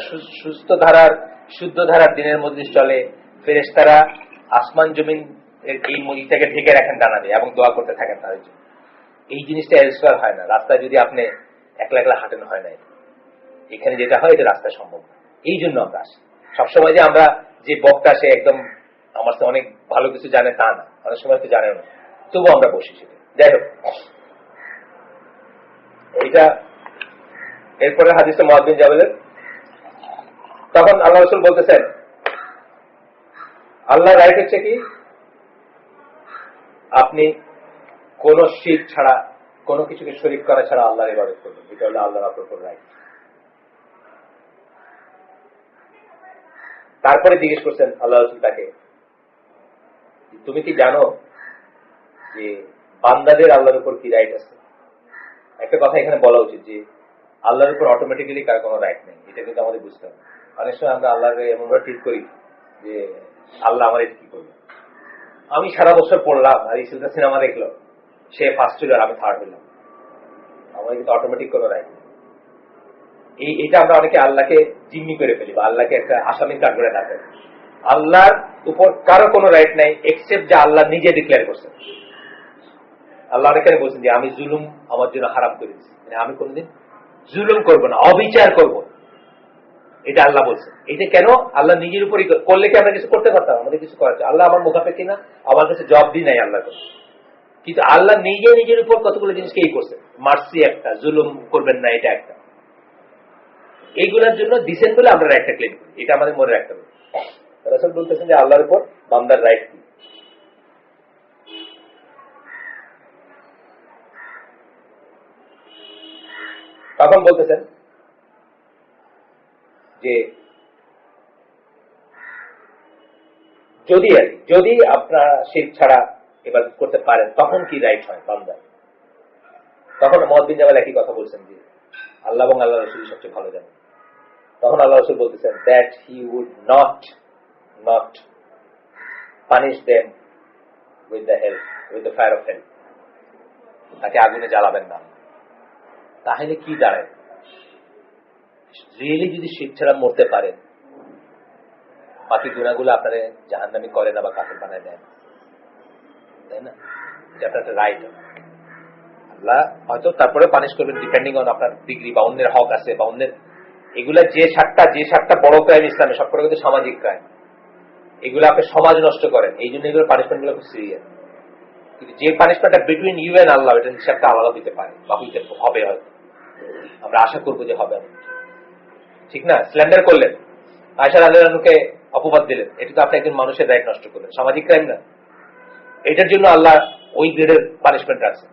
[SPEAKER 1] শুদ্ধ ধারার দিনের মজলিস চলে, ফেরেশতারা আসমান জমিন এই মজলিসটাকে ঢেকে রাখেন ডানা দিয়ে, এবং দোয়া করতে থাকেন তাদের জন্য। এই জিনিসটা এলসওয়্যার হয় না। রাস্তায় যদি আপনি একলা একলা হাঁটেন হয় না, এখানে যেটা হয় এটা রাস্তায় সম্ভব। এই জন্য আমরা আসি। সবসময় যে আমরা যে বক্তা সে একদম আমার সাথে অনেক ভালো কিছু জানে তা না, অনেক সময় তো জানেও না, তবুও আমরা বসি সেটা। যাই হোক, এইটা এরপরে হাদিসে মুআয বিন জাবালের, তখন আল্লাহ রাসূল বলতেছেন আল্লাহ রাইট হচ্ছে কি, আপনি কোন শিরক ছাড়া, কোনো কিছুকে শরীক করা ছাড়া আল্লাহর ইবাদত করবেন। এটা হলো আল্লাহর আপনার উপর রাইট। তারপরে জিজ্ঞেস করছেন আল্লাহ রাসূল তাকে, তুমি কি জানো যে বান্দাদের আল্লাহর উপর কি রাইট আছে? একটা কথা এখানে বলা উচিত যে আল্লাহর উপর অটোমেটিক্যালি কার কোনো রাইট নেই, এটা কিন্তু আমাদের বুঝতে হবে। অনেক সময় আমরা আল্লাহকে এমনভাবে ট্রিট করি যে আল্লাহ আমার এটা কি করবে। আমি সারা বছর পড়লাম আর ইসুলটা সিনেমা দেখলো, সে ফার্স্ট হইল আর আমি থার্ড হইলাম, আমার কিন্তু অটোমেটিক কোনো রাইট নেই। এটা আমরা অনেকে আল্লাহকে জিম্মি করে ফেলি, বা আল্লাহকে একটা আসামির কাঠ করে রাখেন। আল্লাহর উপর কারো কোনো রাইট নাই এক্সেপ্ট যে আল্লাহ নিজে ডিক্লেয়ার করছেন। আল্লাহ এখানে বলছেন যে আমি জুলুম আমার জন্য হারাম করে দিচ্ছি, মানে আমি কোনদিন জুলুম করব না, অবিচার করব, এটা আল্লাহ বলছেন। এটা কেন? আল্লাহ নিজের উপরই করলে কি আমরা কিছু করতে পারতাম? আমাদের কিছু করার, আল্লাহ আমার মুখাপেক্ষি না, আমার কাছে জব দিই নাই আল্লাহ। কিন্তু আল্লাহ নিজে নিজের উপর কতগুলো জিনিসকে এই করছে, মার্সি একটা, জুলুম করবেন না এটা একটা, এইগুলোর জন্য দিচ্ছেন বলে আমরা রাইটটা ক্লেম করি। এটা আমাদের মনে রাখতে হবে। রাসূল বলতেছেন যে আল্লাহর উপর বান্দার রাইট কি। তখন বলতেছেন যে যদি আপনারা শিরক ছাড়া ইবাদত করতে পারেন তখন কি রাইট হয় বান্দার। তখন মুআয বিন জাবাল একই কথা বলছেন যে আল্লাহ এবং আল্লাহ রাসূল সবচেয়ে ভালো জানেন। তখন আল্লাহ রাসূল বলতেছেন that he would not punish them with the fire of hell, তাকে আগুনে জ্বালাবেন না। তাহলে কি দাঁড়ায়, রিয়েলি যদি শিরক ছাড়া মরতে পারেন বাকি গুনাহগুলো আপনারা জাহান্নামী করে না বা কাফের বানায় দেন, তাই না? এটা আপনার একটা রাইট। আল্লাহ হয়তো তারপরে পানিশ করবেন ডিপেন্ডিং অন আপনার ডিগ্রি বা অন্যের হক আছে বা অন্যের, এগুলা যে সাতটা বড় ক্রাইম ইসলামে সবকটা কিন্তু সামাজিক ক্রাইম, এগুলো আপনি সমাজ নষ্ট করেন, এই জন্য এগুলো পানিশমেন্ট গুলো খুব সিরিয়াস। কিন্তু যে পানিশমেন্টটা বিটুইন ইউ এন্ড আল্লাহ, এটা হিসাবটা আলাদা হইতে পারে বা হইতে হবে, হয়তো আমরা আশা করবো যে হবে, ঠিক না? স্ল্যান্ডার করলেন, আয়েশা রাদিয়াল্লাহু আনহাকে অপবাদ দিলেন, এটা তো আপনি একজন মানুষের রাইট নষ্ট করলেন, সামাজিক ক্রাইম না? এটার জন্য আল্লাহ ওই গ্রেডের পানিশমেন্ট আছে।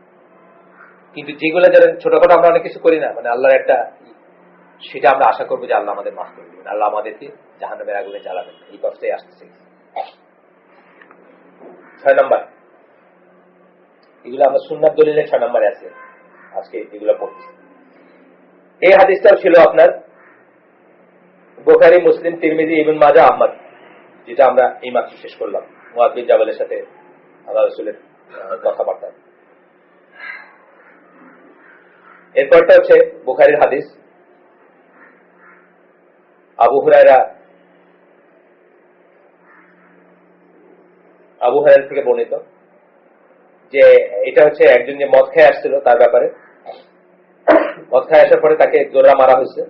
[SPEAKER 1] কিন্তু যেগুলো যারা ছোটখাটো আমরা অনেক কিছু করি না, মানে আল্লাহর একটা, সেটা আমরা আশা করবো যে আল্লাহ আমাদের মাফ করে দেবেন, আল্লাহ আমাদেরকে জাহান্নামের আগুনে জ্বালাবেন, এই কথাটাই আসতেছে। 6 নম্বর, এগুলো আমরা সুন্নাত দলিলের 6 নম্বরে আছে আজকে এগুলো পড়ছি। এই হাদিসটাও ছিল আপনার বুখারী, মুসলিম, তিরমিজি, ইবনে মাজাহ, আহমদ, যেটা আমরা এই মাত্র শেষ করলাম মুআয বিন জাবালের সাথে আল্লাহ রাসূলের কথাবার্তা। এরপরটা হচ্ছে বুখারীর হাদিস, আবু হুরায়রা থেকে বর্ণিত, যে এটা হচ্ছে একজন যে মদ খেয়ে আসছিল তার ব্যাপারে। মদ খেয়ে আসার পরে তাকে জোরা মারা হয়েছে।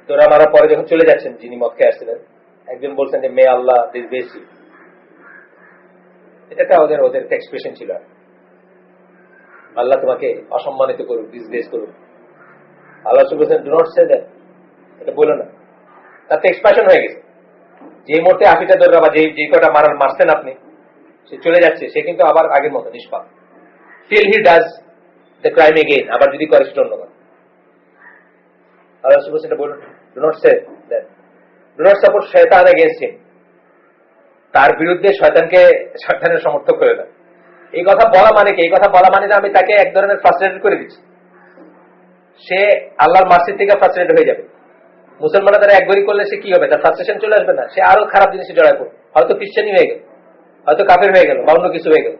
[SPEAKER 1] জোরা মারার পরে যখন চলে যাচ্ছেন যিনি মদ খেয়ে আসছিলেন, একজন বলছেন যে মে আল্লাহ দিস বেসি, এটা ওদের এক্সপ্রেশন ছিল, আল্লাহ তোমাকে অসম্মানিত করুক, ডিসগ্রেস করুক। আল্লাহ বলছেন ডু নট সে দ্যাট, এটা বলো না। তাতে এক্সপ্রেশন হয়ে গেছে, যে মুহূর্তে 80টা দৌড়া বা যে কটা মারছেন আপনি, সে চলে যাচ্ছে, সে কিন্তু আবার আগের মতো নিষ্পাপ, till he does the crime again, আবার যদি করে সেটা অন্য কথা। আল্লাহ বলছেন এটা বলুন, do not say that, do not support শয়তান এগেইনস্ট হিম, তার বিরুদ্ধে শয়তানের সমর্থক করে না। এই কথা বলা মানে কি? এই কথা বলা মানে যে আমি তাকে এক ধরনের ফ্রাস্ট্রেটেড করে দিচ্ছি, সে আল্লাহর মার্সি থেকে ফ্রাস্ট্রেটেড হয়ে যাবে। মুসলমানরা তারা একবারই করলে সে কি হবে, তার ফ্রাস্ট্রেশন চলে আসবে না, সে আরো খারাপ জিনিসে জড়ায় পড়বে, হয়তো খ্রিস্টানি হয়ে গেল, হয়তো কাফের হয়ে গেল, বা অন্য কিছু হয়ে গেল।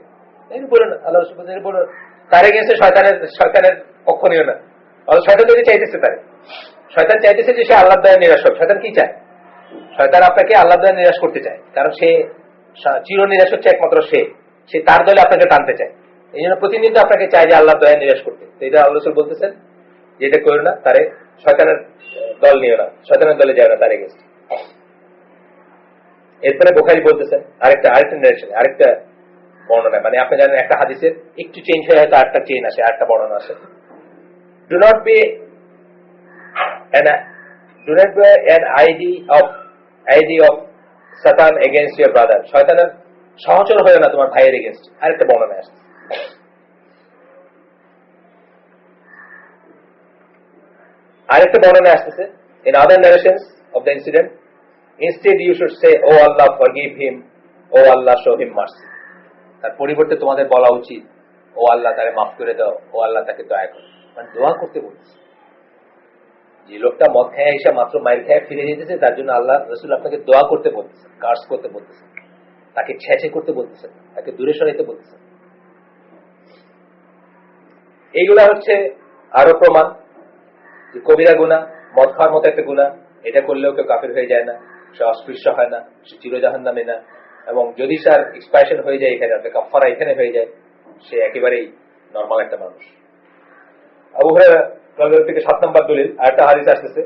[SPEAKER 1] এই বলুন আল্লাহ বলুন, তার এগেইনস্টে শয়তানের পক্ষ নিও না। শয়তান যদি চাইতেছে, শয়তান চাইতেছে যে সে আল্লাহর দয়া নিরাশ হোক। শয়তান কি চায়? শয়তান আপনাকে আল্লাহর দয়া নিরাশ করতে চায়, কারণ সে চির নিরাশ হচ্ছে একমাত্র সে তার দলে আপনাকে টানতে চায়। এই জন্য প্রতিনিয়ত আপনাকে চায় যে আল্লাহর দয়া নিরাশ করতে। তো এটা আল্লাহ রাসূল বলতেছেন যে এটা করো না, তারে শয়তানের দল নিও না, শয়তানের দলে যাও না তার এগেইনস্টে। এরপরে বুখারী বলতেছেন আরেকটা নারেশন, আরেকটা বর্ণনা, মানে আপনি জানেন একটা হাদিসের একটু চেঞ্জ হয়ে হয়তো আরেকটা চেইন আসে, আরেকটা বর্ণনা আসে। Do not be an ID of Satan against your brother, শয়তানের সহচর হয়ে না তোমার ভাইয়ের এগেইনস্ট। আরেকটা বর্ণনা আসে, আসতেছে in other narrations of the incident, instead you should say, oh Allah forgive him, oh Allah show him mercy, তার পরিবর্তে তোমাদের বলা উচিত ও আল্লাহ তাকে মাফ করে দাও, ও আল্লাহ তাকে দয়া করো। মানে দোয়া করতে বলছে। যে লোকটা মদ খেয়ে এসে মাত্র মাইর খেয়ে ফিরে যেতেছে, তার জন্য আল্লাহ রাসূল আপনাকে দোয়া করতে বলতেছেন, কার্স করতে বলতেছেন, তাকে ছেঁচে করতে বলতেছেন, তাকে দূরে সরাইতে বলতেছেন। এইগুলা হচ্ছে আরো প্রমাণ যে কবিরা গুনাহ, মদ খাওয়ার মতো একটা গুনাহ, এটা করলেও কেউ কাফের হয়ে যায় না, সে অস্পৃশ্য হয় না, সে চিরজাহান্নামী না, এবং যদি তার এক্সপায়ারেশন হয়ে যায় এখানে, একটা কাফারা এখানে হয়ে যায়, সে একেবারেই নরমাল একটা মানুষ। আবু হুরায়রা রাদিয়াল্লাহু থেকে 7 নম্বর দলিল আরেকটা হাদিস আসতেছে,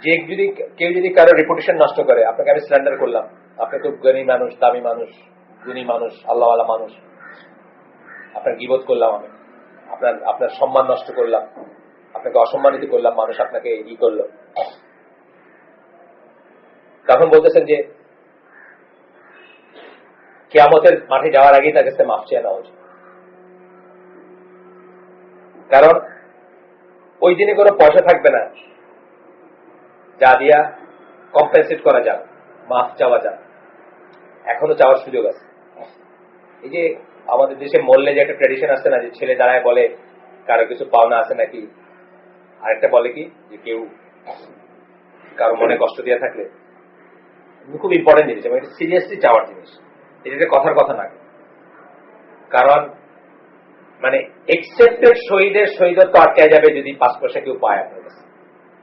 [SPEAKER 1] যে যদি কেউ যদি কারো রেপুটেশন নষ্ট করে, আপনাকে আমি স্ল্যান্ডার করলাম, আপনি খুব জ্ঞানী মানুষ, দামি মানুষ, গুণী মানুষ, আল্লাহওয়ালা মানুষ, আপনার গীবত করলাম আমি, আপনার সম্মান নষ্ট করলাম, আপনাকে অসম্মানিত করলাম, মানুষ আপনাকে ই করলো, তখন বলতেছেন যে কিয়ামতের মাঠে যাওয়ার আগেই তার কাছে মাফ চেয়ে নেওয়া উচিত। কারণ ওই দিনে কোনো পয়সা থাকবে না যা দিয়া কম্পেনসেট করা যাক, মাফ চাওয়া যাক, এখনো চাওয়ার সুযোগ আছে। এই যে আমাদের দেশে মরলে যে একটা ট্র্যাডিশন আছে না, যে ছেলে দাঁড়ায় বলে কারো কিছু পাওনা আছে নাকি, আরেকটা বলে কি যে কেউ কারো মনে কষ্ট দিয়ে থাকলে, খুব ইম্পর্টেন্ট জিনিস এবং এটা সিরিয়াসলি চাওয়ার জিনিস, এটা কথার কথা না। কারণ মানে এক্সেপ্টেড শহীদের শহীদত্ব আটকে যাবে যদি 5 পয়সা কেউ পায় আপনার কাছে।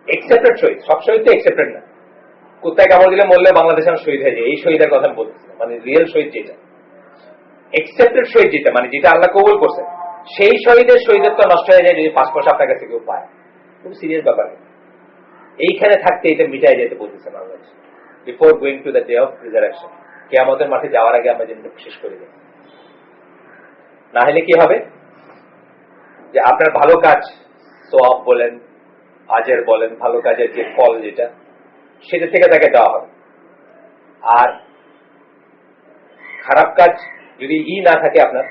[SPEAKER 1] এক্সেপ্টেড শহীদ, সব শহীদ তো এক্সেপ্টেড না। কোথায় কামড় দিলে মরলে বাংলাদেশে শহীদ হয়ে যায়, এই শহীদের কথা বলতেছে, মানে রিয়েল শহীদ যেটা, এক্সেপ্টেড শহীদ যেটা, মানে যেটা আল্লাহ কবুল করছে, সেই শহীদের শহীদত্ব নষ্ট হয়ে যায় যদি 5 পয়সা আপনার কাছে কেউ পায়। খুব সিরিয়াস ব্যাপার। এইখানে থাকতে এটা মিটাই যেতে বলতেছেন আল্লাহ, before going to the day of resurrection. কিয়ামতের মাঠে যাওয়ার আগে আমরা যেটা শেষ করে দেব, না হলে কি হবে যে আপনার ভালো কাজ, সওয়াব বলেন, আজের বলেন, ভালো কাজের যে ফল যেটা, সেটা থেকে তাকে দেওয়া হবে। আর খারাপ কাজ যদি না থাকে, আপনার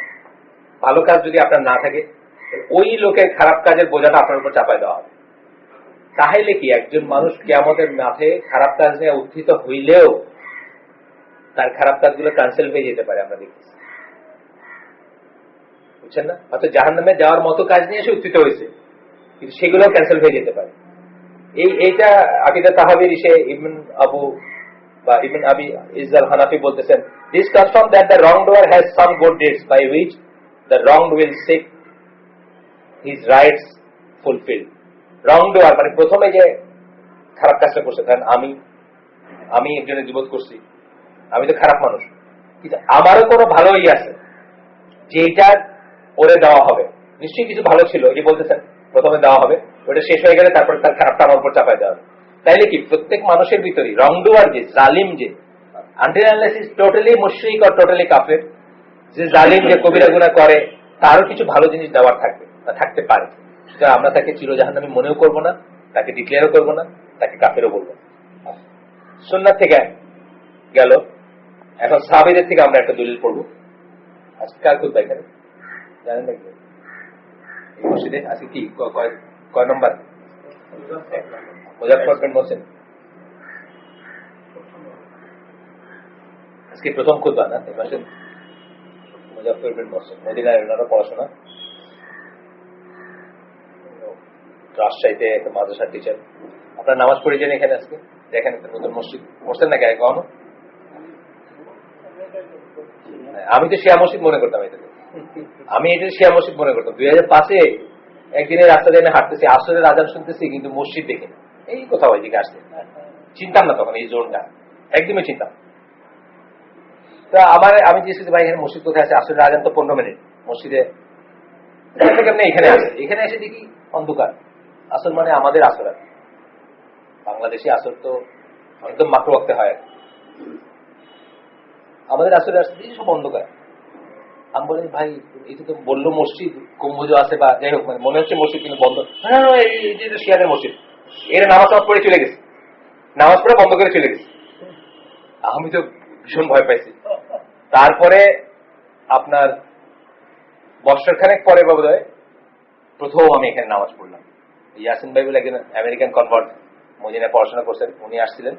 [SPEAKER 1] ভালো কাজ যদি আপনার না থাকে, ওই লোকের খারাপ কাজের বোঝাটা আপনার উপর চাপায় দেওয়া হবে। তাহলে কি একজন মানুষ কিয়ামতের মাঠে খারাপ কাজ নিয়ে উত্থিত হইলেও তার খারাপ কাজগুলো ক্যান্সেল হয়ে যেতে পারে, আমরা দেখতেছি, বুঝছেন না? হয়তো জাহান্নামে যাওয়ার মতো কাজ নিয়ে এসে উত্থিত হয়েছে, কিন্তু সেগুলো ক্যান্সেল হয়ে যেতে পারে। এইটা আকিদা তাহাবির ইসে ইবন আবি ইসরাল হানাফি বলতেছেন, this confirm that the wrongdoer has some good deeds by which the wrong will seek his rights fulfil. Wrongdoer মানে প্রথমে যে খারাপ কাজটা করছে, কারণ আমি একজনের জীবত করছি, আমি তো খারাপ মানুষ, কিন্তু আমারও কোনো ভালোই আছে যেটা ওরে দেওয়া হবে, নিশ্চয়ই কিছু ভালো ছিল, যে বলতেছেন প্রথমে দেওয়া হবে, ওটা শেষ হয়ে গেলে তারপর তার খারাপটা আমার উপর চাপায় দেওয়া হবে। তাইলে কি প্রত্যেক মানুষের ভিতরে রং ডুয়ার যে জালিম, যে আনটিল আনলেস ইজ টোটালি মুশরিক অর টোটালি কাফের, যে জালিম, যে কবিরা গুনাহ করে, তারও কিছু ভালো জিনিস দেওয়ার থাকবে বা থাকতে পারে। সুতরাং আমরা তাকে চিরজাহান্নামী মনেও করবো না, তাকে ডিক্লেয়ারও করবো না, তাকে কাফেরও বলবো না। সুন্নাত থেকে গেল, এখন সাহাবীদের থেকে আমরা একটা দলিল পড়বো। আজকে কার খুব এখানে জানেন নাকি এই মসজিদে আজকে কি কয় নম্বর? মুজাফফর বিন মোহসিন আজকে প্রথম খুতবা না? মুজাফফর বিন মোহসিন মদিনায় ওনারা পড়াশোনা, রাজশাহীতে একটা মাদ্রাসার টিচার। আপনার নামাজ পড়েছেন এখানে আজকে? দেখেন একটা নতুন মসজিদ পড়ছেন নাকি কখনো? আমি তো শিয়া মসজিদ মনে করতাম এটাকে, আমি এটা শিয়া মসজিদ মনে করতাম। 2005-এ একদিনের রাস্তা দিয়ে হাঁটতেছি, আসরের আজান শুনতেছি, কিন্তু মসজিদ দেখে এই কোথাও ওইদিকে আসতে চিন্তাম না তখন, এই জোনটা একদমই চিন্তাম। তা আমি জিজ্ঞেস ভাই এখানে মসজিদ কোথায় আছে? আসরের আজান তো 15 মিনিট, মসজিদে কেমনি এখানে আসে? এখানে এসে দেখি অন্ধকার। আসর মানে আমাদের আসর, আর বাংলাদেশি আসর তো একদম মাত্র ওয়াক্তে হয়, আমাদের আসলে আসতে সব অন্ধকার। আমি বলি ভাই এটা তো বললো মসজিদ, গম্বুজ আছে বা যাই হোক, মানে মনে হচ্ছে মসজিদ, কিন্তু বন্ধ। হ্যাঁ এই যে শিয়াদের মসজিদ, এরা নামাজ পড়ে চলে গেছে, নামাজ পড়ে বন্ধ করে চলে গেছে। আমি তো ভীষণ ভয় পাইছি। তারপরে আপনার বছর খানেক পরে বোধহয় প্রথম আমি এখানে নামাজ পড়লাম। ইয়াসিন ভাই বলে একজন আমেরিকান কনভার্ট মদিনায় পড়াশোনা করছেন, উনি আসছিলেন,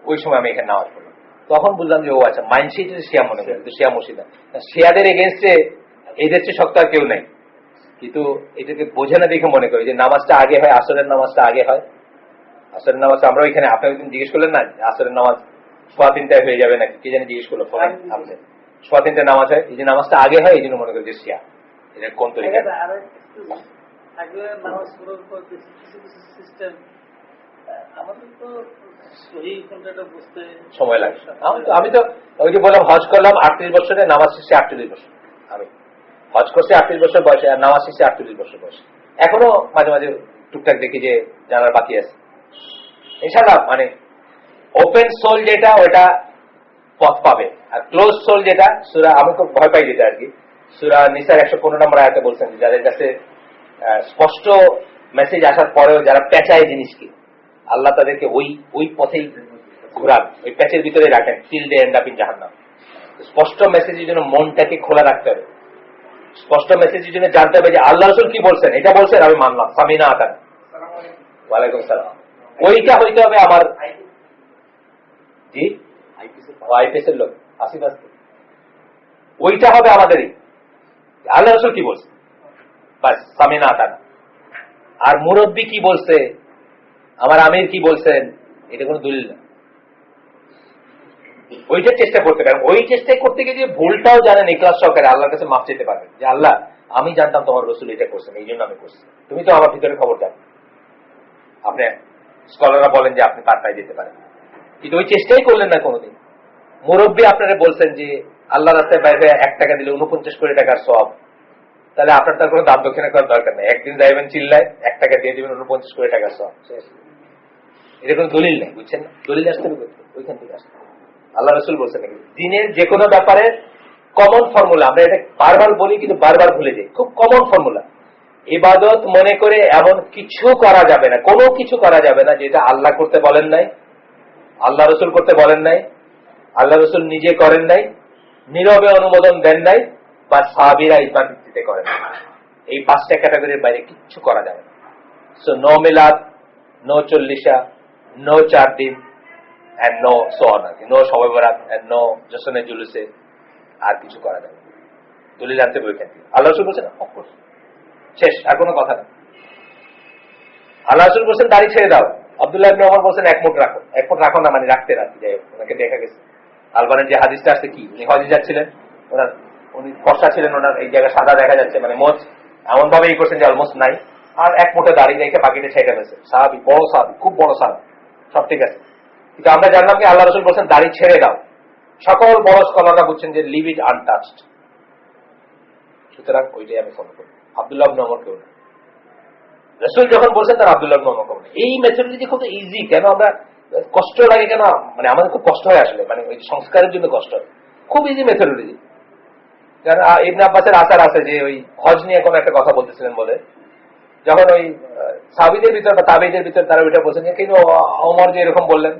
[SPEAKER 1] ওই সময় আমি এখানে নামাজ পড়লাম। তখন বুঝলাম যে ও আচ্ছা, মাইন্ডসেট শিয়া মনে করে, শিয়া মসজিদ না। শিয়াদের এগেনস্টে এদের চেয়ে শক্ত আর কেউ নাই, কিন্তু এটাকে বোঝে না দেখে মনে করি যে নামাজটা আগে হয়, আসরের নামাজটা আগে হয়। আসরের নামাজ আমরা ওইখানে, আপনি একদিন জিজ্ঞেস করলেন না আসরের নামাজ 3:15 হয়ে যাবে নাকি, কে জানি জিজ্ঞেস করলো, 3:15 নামাজ হয়, এই যে নামাজটা আগে হয়, এই জন্য মনে করি যে শিয়া। এটা কোন তরিকা? সময় লাগে। আমি তো ওই যে বললাম হজ করলাম 38 বছরে, নামাজ শিখছি 48 বছর। আমি হজ করছি 38 বছর বয়সে, আর নামাজ শিখছি 48 বছর বয়সে। এখনো মাঝে মাঝে টুকটাক দেখি যে জানার বাকি আছে। ইনশাআল্লাহ মানে ওপেন সোল যেটা ওটা পথ পাবে, আর ক্লোজ সোল যেটা সূরা, আমি খুব ভয় পাই যেটা আর কি, সূরা নিসার 115 নম্বর আয়াতে বলছেন যাদের কাছে স্পষ্ট মেসেজ আসার পরেও যারা পেঁচায় জিনিসকে, আল্লাহ তাদেরকে ওই পথেই ঘোরান, ওই প্যাচের ভিতরে রাখেন, till they end up in জাহান্নাম। স্পষ্ট মেসেজের জন্য মনটাকে খোলা রাখতে হবে, স্পষ্ট মেসেজের জন্য জানতে হবে যে আল্লাহ রাসূল কি বলছেন, এটা বলছেন আমি মানলাম, সামিনা আতান। ওয়ালাইকুম সালাম। ওইটা হইতে হবে আমার, জি আইপিএস এর লোক আসিফ আসতে, ওইটা হবে আমাদেরই, আল্লাহ রাসূল কি বলছে বাস সামিনা আতান। আর মুরব্বী কি বলছে, আমার আমির কি বলছেন, এটা কোনো দলিল না। ওইটা চেষ্টা করতে পারেন, ওই চেষ্টাই করতে গিয়ে যে ভুলটাও জানেন ইখলাস সহকারে আল্লাহর কাছে মাফ চেতে পারবেন যে আল্লাহ আমি জানতাম তোমার রাসূল এটা করছেন, এই জন্য আমি করছি, তুমি তো আমার ভিতরে খবর জানো। আপনি স্কলাররা বলেন যে আপনি পাল্টাই দিতে পারেন, কিন্তু ওই চেষ্টাই করলেন না কোনোদিন। মুরব্বী আপনারা বলছেন যে আল্লাহ রাস্তায় বাইরে 1 টাকা দিলে 49 কোটি টাকার সওয়াব, তাহলে আপনার তার কোনো দাম দক্ষিণা করার দরকার নেই, একদিন যাইবেন চিল্লায় 1 টাকা দিয়ে দিবেন 49 কোটি টাকার সওয়াব, এটা কোনো দলিল নেই, বুঝছেন না? দলিল আসতে হবে ওইখান থেকে আসতে। আল্লাহ রাসূল বলছেন নাকি দিনের যে কোনো ব্যাপারে কমন ফর্মুলা, আমরা এটা বারবার বলি কিন্তু বারবার ভুলে যাই, খুব কমন ফর্মুলা, ইবাদত মনে করে এমন কিছু করা যাবে না, কোনো কিছু করা যাবে না যেটা আল্লাহ করতে বলেন নাই, আল্লাহ রাসূল করতে বলেন নাই, আল্লাহ রাসূল নিজে করেন নাই, নীরবে অনুমোদন দেন নাই, বা সাহাবীরা ইজমার ভিত্তিতে করেন নাই। এই 5টা ক্যাটাগরির বাইরে কিচ্ছু করা যাবে না। সো নো মিলাদ, নো চল্লিশা, নো 4 দিন, and no so on, no শবে বরাত, and no জশ্নে জুলুসে, আর কিছু করা যাবে না। দলিল আনতে বই কেন আল্লাহ রাসূল বলেছেন অফকোর্স শেষ, আর কোনো কথা না। আল্লাহ রাসূল বলেছেন দাড়ি ছেড়ে দাও, আব্দুল্লাহ ইবনে ওমর বলেছেন 1 মুঠ রাখো, 1 মুঠ রাখো না মানে রাখতে রাখতে যাই, ওনাকে দেখা গেছে আলবানের যে হাদিসটা আছে কি, উনি হজে যাচ্ছিলেন, উনি ফর্সা ছিলেন, ওনার এই জায়গায় সাদা দেখা যাচ্ছে, মানে মোচ এমন ভাবে ই করছেন যে অলমোস্ট নাই, আর 1 মুঠে দাড়ি রেখে বাকিটা ছেড়ে ফেলেছে। সাহাবী, বড় সাহাবী, খুব বড় সাহাবী, সব ঠিক আছে, কিন্তু আমরা জানলাম কি আল্লাহ রাসূল বলেছেন দাড়ি ছেড়ে দাও। সকল বড় স্কলাররা বুঝছেন যে লিভ ইট আনটাচড, সুতরাং ওইটাই আমি ফলো করি। আব্দুল্লাহ ইবনে ওমর কেউ না, রাসূল যখন বলছেন তার আব্দুল্লাহ ইবনে ওমর কেউ না। এই মেথডোলজি খুব ইজি, কেন আমরা কষ্ট লাগে কেন, মানে আমাদের খুব কষ্ট হয় আসলে, মানে ওই সংস্কারের জন্য কষ্ট হয়, খুব ইজি মেথডোলজি। কারণ ইবনে আব্বাসের আসার আছে যে ওই হজ নিয়ে কোনো একটা কথা বলতেছিলেন বলে, যখন ওই সাহাবীদের ভিতর বা তাবেঈদের ভিতর তারা ওইটা বলছেন যে কিন্তু ওমর যে এরকম বললেন,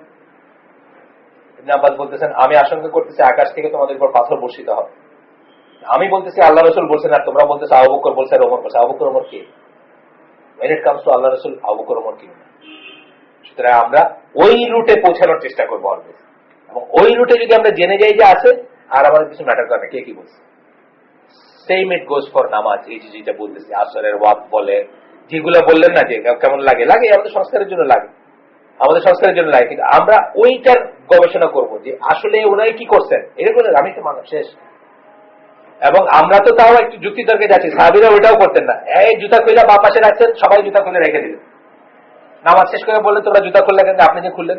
[SPEAKER 1] ইবনে আব্বাস বলতেছেন আমি আশঙ্কা করতেছি আকাশ থেকে তোমাদের উপর পাথর বর্ষিত হবে। আমি বলতেছি আল্লাহ রাসূল বলছেন, আর তোমরা বলতেছো আবু বকর বলছে আর ওমর বলছে। আবু বকর ওমর কে? when it comes to আল্লাহ রাসূল, আবু বকর ওমর কে? সুতরাং আমরা ওই রুটে পৌঁছানোর চেষ্টা করবো অলওয়েজ, এবং ওই রুটে যদি আমরা জেনে যাই যে আছে, আর আমাদের কিছু ম্যাটার করে না কে কি বলছে। সেম ইট গোজ ফর নামাজ, এই যে যেটা বলতেছি আসরের ওয়াক্ত বলে, যেগুলো বললেন না যে কেমন লাগে, লাগে আমাদের সংস্কারের জন্য লাগে, আমাদের সংস্কারের জন্য লাগে, কিন্তু আমরা ওইটার গবেষণা করব যে আসলে ওনাই কি করছেন, এরকম আমি তো মানব শেষ। এবং আমরা তো তাও একটু যুক্তি তর্কে যাচ্ছি, সাহাবীরা ওইটাও করতেন না, এই জুতা খুলে বা পাশে রাখছেন, সবাই জুতা খুলে রেখে দিলেন, নামাজ শেষ করে বললেন তোমরা জুতা খুললে কেন, আপনি যে খুললেন,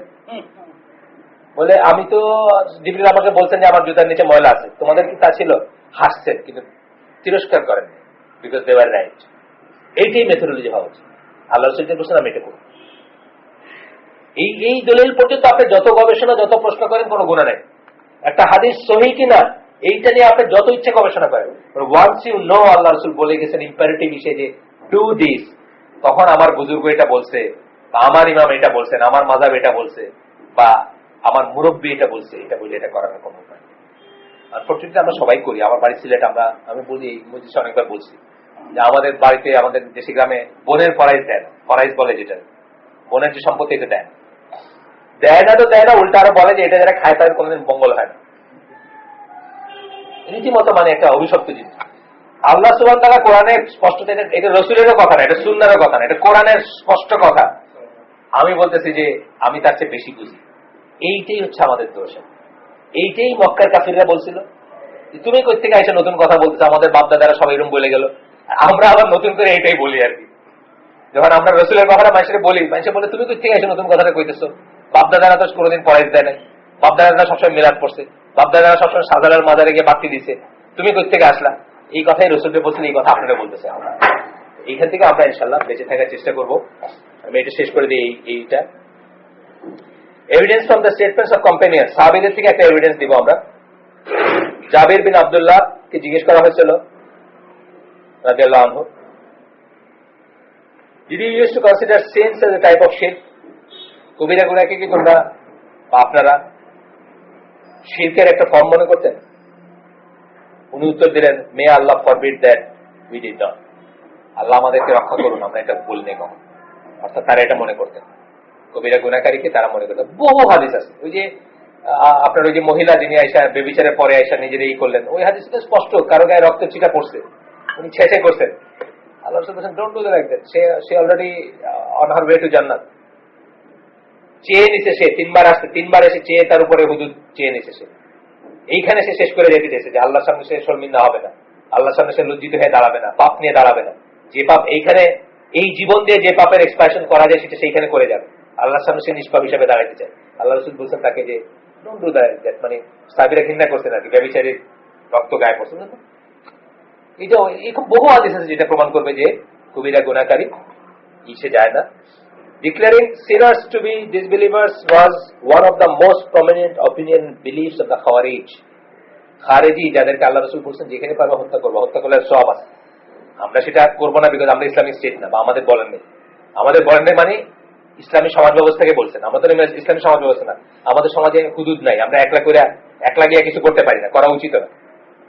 [SPEAKER 1] বলে আমি তো জিবরিল আমাকে বলছেন যে আমার জুতার নিচে ময়লা আছে, তোমাদের কি তা ছিল? হাসছেন কিন্তু তিরস্কার করেন, বিকজ দে ওয়ার রাইট। এইটাই মেথোডোলজি হওয়া উচিত। আল্লাহ রাসূল যে বলছেন আমি এটা করব, এই দলিল পর্যন্ত আপনি যত গবেষণা যত প্রশ্ন করেন কোনো গুনাহ নেই। একটা হাদিস সহিহ কিনা এইটা নিয়ে আপনি যত ইচ্ছে গবেষণা করেন, ওয়ান্স ইউ নো আল্লাহ রাসূল বলে গেছেন ইম্পারেটিভ হিসেবে যে ডু দিস, তখন আমার বুজুর্গ এটা বলছে, বা আমার ইমাম এটা বলছেন, আমার মাযহাব এটা বলছে, বা আমার মুরব্বী এটা বলছে, এটা বলে এটা করার কোনো উপায় নেই। আনফরচুনেটলি আমরা সবাই করি। আমার বাড়ি সিলেট, আমি বলি এই মজলিসে অনেকবার বলছি যে আমাদের বাড়িতে আমাদের দেশি গ্রামে বোনের ফরাইজ দেয় না, ফরাইজ বলে যেটা বোনের যে সম্পত্তি এটা দেয় না, তো দেয় না, উল্টা আরো বলে যে এটা যারা খায় তাদের কোনোদিন মঙ্গল হয় না। রীতিমতো মানে একটা অভিশপ্ত জিনিস। আল্লাহ সুবহানাহু ওয়া তাআলা কোরআনে স্পষ্ট, এটা রাসূলেরও কথা না, এটা সুন্নাহর কথা না, এটা কোরআনের স্পষ্ট কথা। আমি বলতেছি যে আমি তার চেয়ে বেশি বুঝি, এইটাই হচ্ছে আমাদের দোষ। এইটাই মক্কার কাফিররা বলছিল, তুমি কই থেকে এসে নতুন কথা বলতেছো, আমাদের বাপ-দাদারা সবাই এরকম বলে গেল, আমরা আবার নতুন করে এইটাই বলি আর কি। যখন আমরা রাসূলের কথাটা মানুষকে বলি, মানুষ বলে তুমি কই থেকে এসে নতুন কথাটা কইতেছো, বাপ-দাদারা তো কোনোদিন পড়াইতে দেয় নাই, বাপ-দাদারা সবসময় মিলাদ পড়ছে, বাপ-দাদারা সবসময় শাহজালাল মাজারে গিয়ে বাতি দিছে, তুমি কই থেকে আসলা? এই কথাই রাসূলকে বলছেন, এই কথা আপনারা বলতেছে। আমরা এইখান থেকে আমরা ইনশাআল্লাহ বেঁচে থাকার চেষ্টা করব। আমি এটা শেষ করে দিই এইটা evidence from the statements of companion, সাহাবীদের থেকে একটা এভিডেন্স দিব আমরা। জাবির বিন আব্দুল্লাহ কে জিজ্ঞেস করা হয়েছিল রাদিয়াল্লাহু আনহু, Did you used to consider sins as a type of shirk? কবিরা গুনাহকে কি তোমরা আপনারা শিরকের একটা ফর্ম মনে করতেন? উনি উত্তর দিলেন, may Allah forbid that we did not. আল্লাহ আমাদেরকে রক্ষা করুন, আমরা এটা ভুলনি কখন। অর্থাৎ তারা এটা মনে করতেন, কবিরা গুনাহকারীকে তারা মনে করতেন। বহু হাদিস আছে, ওই যে আপনার ওই যে মহিলা যিনি আয়সা বেবিচারের পরে আয়সা নিজের এই করলেন, ওই হাদিস তো স্পষ্ট, কারো গায়ে রক্তের ছিটা পড়ছে, উনি ছেঁচে করছেন। আল্লাহ রাসূল বলেন don't do that like that, say already on her way to জান্নাত। চেয়ে নিছে সে, তিনবার আসছে, তিনবার এসে চেয়ে তার উপরে হুদুদ চেয়ে নিছে সে। এইখানে সে শেষ করে যেতে চেয়েছে যে আল্লাহর সামনে সে শর্মিন্দা হবে না, আল্লাহর সামনে সে লজ্জিত হয়ে দাঁড়াবে না, পাপ নিয়ে দাঁড়াবে না। যে পাপ এইখানে এই জীবন দিয়ে যে পাপের এক্সপ্রেশন করা যায় সেটা সেইখানে করে যাবে, আল্লাহর সামনে সে নিষ্পাপ হিসেবে দাঁড়াতে চায়। আল্লাহ রাসূল বলছেন তাকে যে ডোন্ট ডু দ্যাট, মানে সাহাবীরা ঘৃণা করছেন আর কি, ব্যভিচারীর রক্ত গায়ে পড়ছে না। এটা এরকম বহু হাদিস আছে যেটা প্রমাণ করবে যে কবিরা গুনাহকারী ইসে যায় না। Declaring sinners to be disbelievers was one of the most prominent opinion beliefs of the Khawarij. খারেজি যাদেরকে আল্লাহ রাসূল বলছেন যেখানে পারবে হত্যা করবো, হত্যা করলে সব আছে, আমরা সেটা করবো না, বিকজ আমরা ইসলামিক স্টেট না, বা আমাদের বলেন নেই। আমাদের বলেন নেই মানে ইসলামী সমাজ ব্যবস্থাকে বলছেন, আমাদের ইসলামী সমাজ ব্যবস্থা না। আমাদের সমাজে হুদুদ নাই, আমরা একলা গিয়ে কিছু করতে পারি না, করা উচিত না।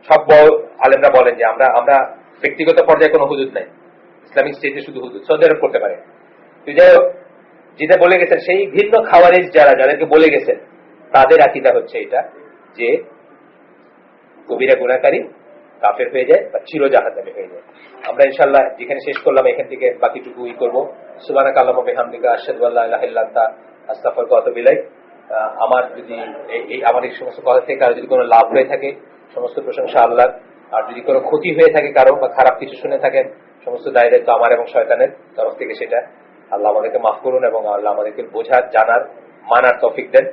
[SPEAKER 1] সব বড় আলেমরা বলেন যে আমরা ব্যক্তিগত পর্যায়ে কোনো হুদুদ নাই, ইসলামিক স্টেটে শুধু হুদুদ, সৌদি আরব করতে পারে। যাই হোক, যেটা বলে গেছেন সেই ভিন্ন খাওয়ারেজ যাদেরকে বলে গেছেন তাদের আকীদা হচ্ছে এটা যে কবিরা গুনাহকারী কাফের হয়ে যায় বা চির জাহান্নামী হয়ে যায়। আমরা ইনশাআল্লাহ যেখানে শেষ করলাম এখান থেকে বাকিটুকু করব। সুবহানাকা আল্লাহুম্মা ওয়া বিহামদিকা আশহাদু আল্লা ইলাহা ইল্লা আনতা আস্তাগফিরুকা ওয়া আতুবু ইলাইক। আমার যদি আমার এই সমস্ত কথা থেকে কারো যদি কোনো লাভ হয়ে থাকে সমস্ত প্রশংসা আল্লাহর, আর যদি কোনো ক্ষতি হয়ে থাকে কারো বা খারাপ কিছু শুনে থাকেন সমস্ত দায় দায়িত্ব আমার এবং শয়তানের তরফ থেকে, সেটা আল্লাহ আমাদেরকে মাফ করুন এবং আল্লাহ আমাদেরকে বোঝার, জানার, মানার তৌফিক দেন।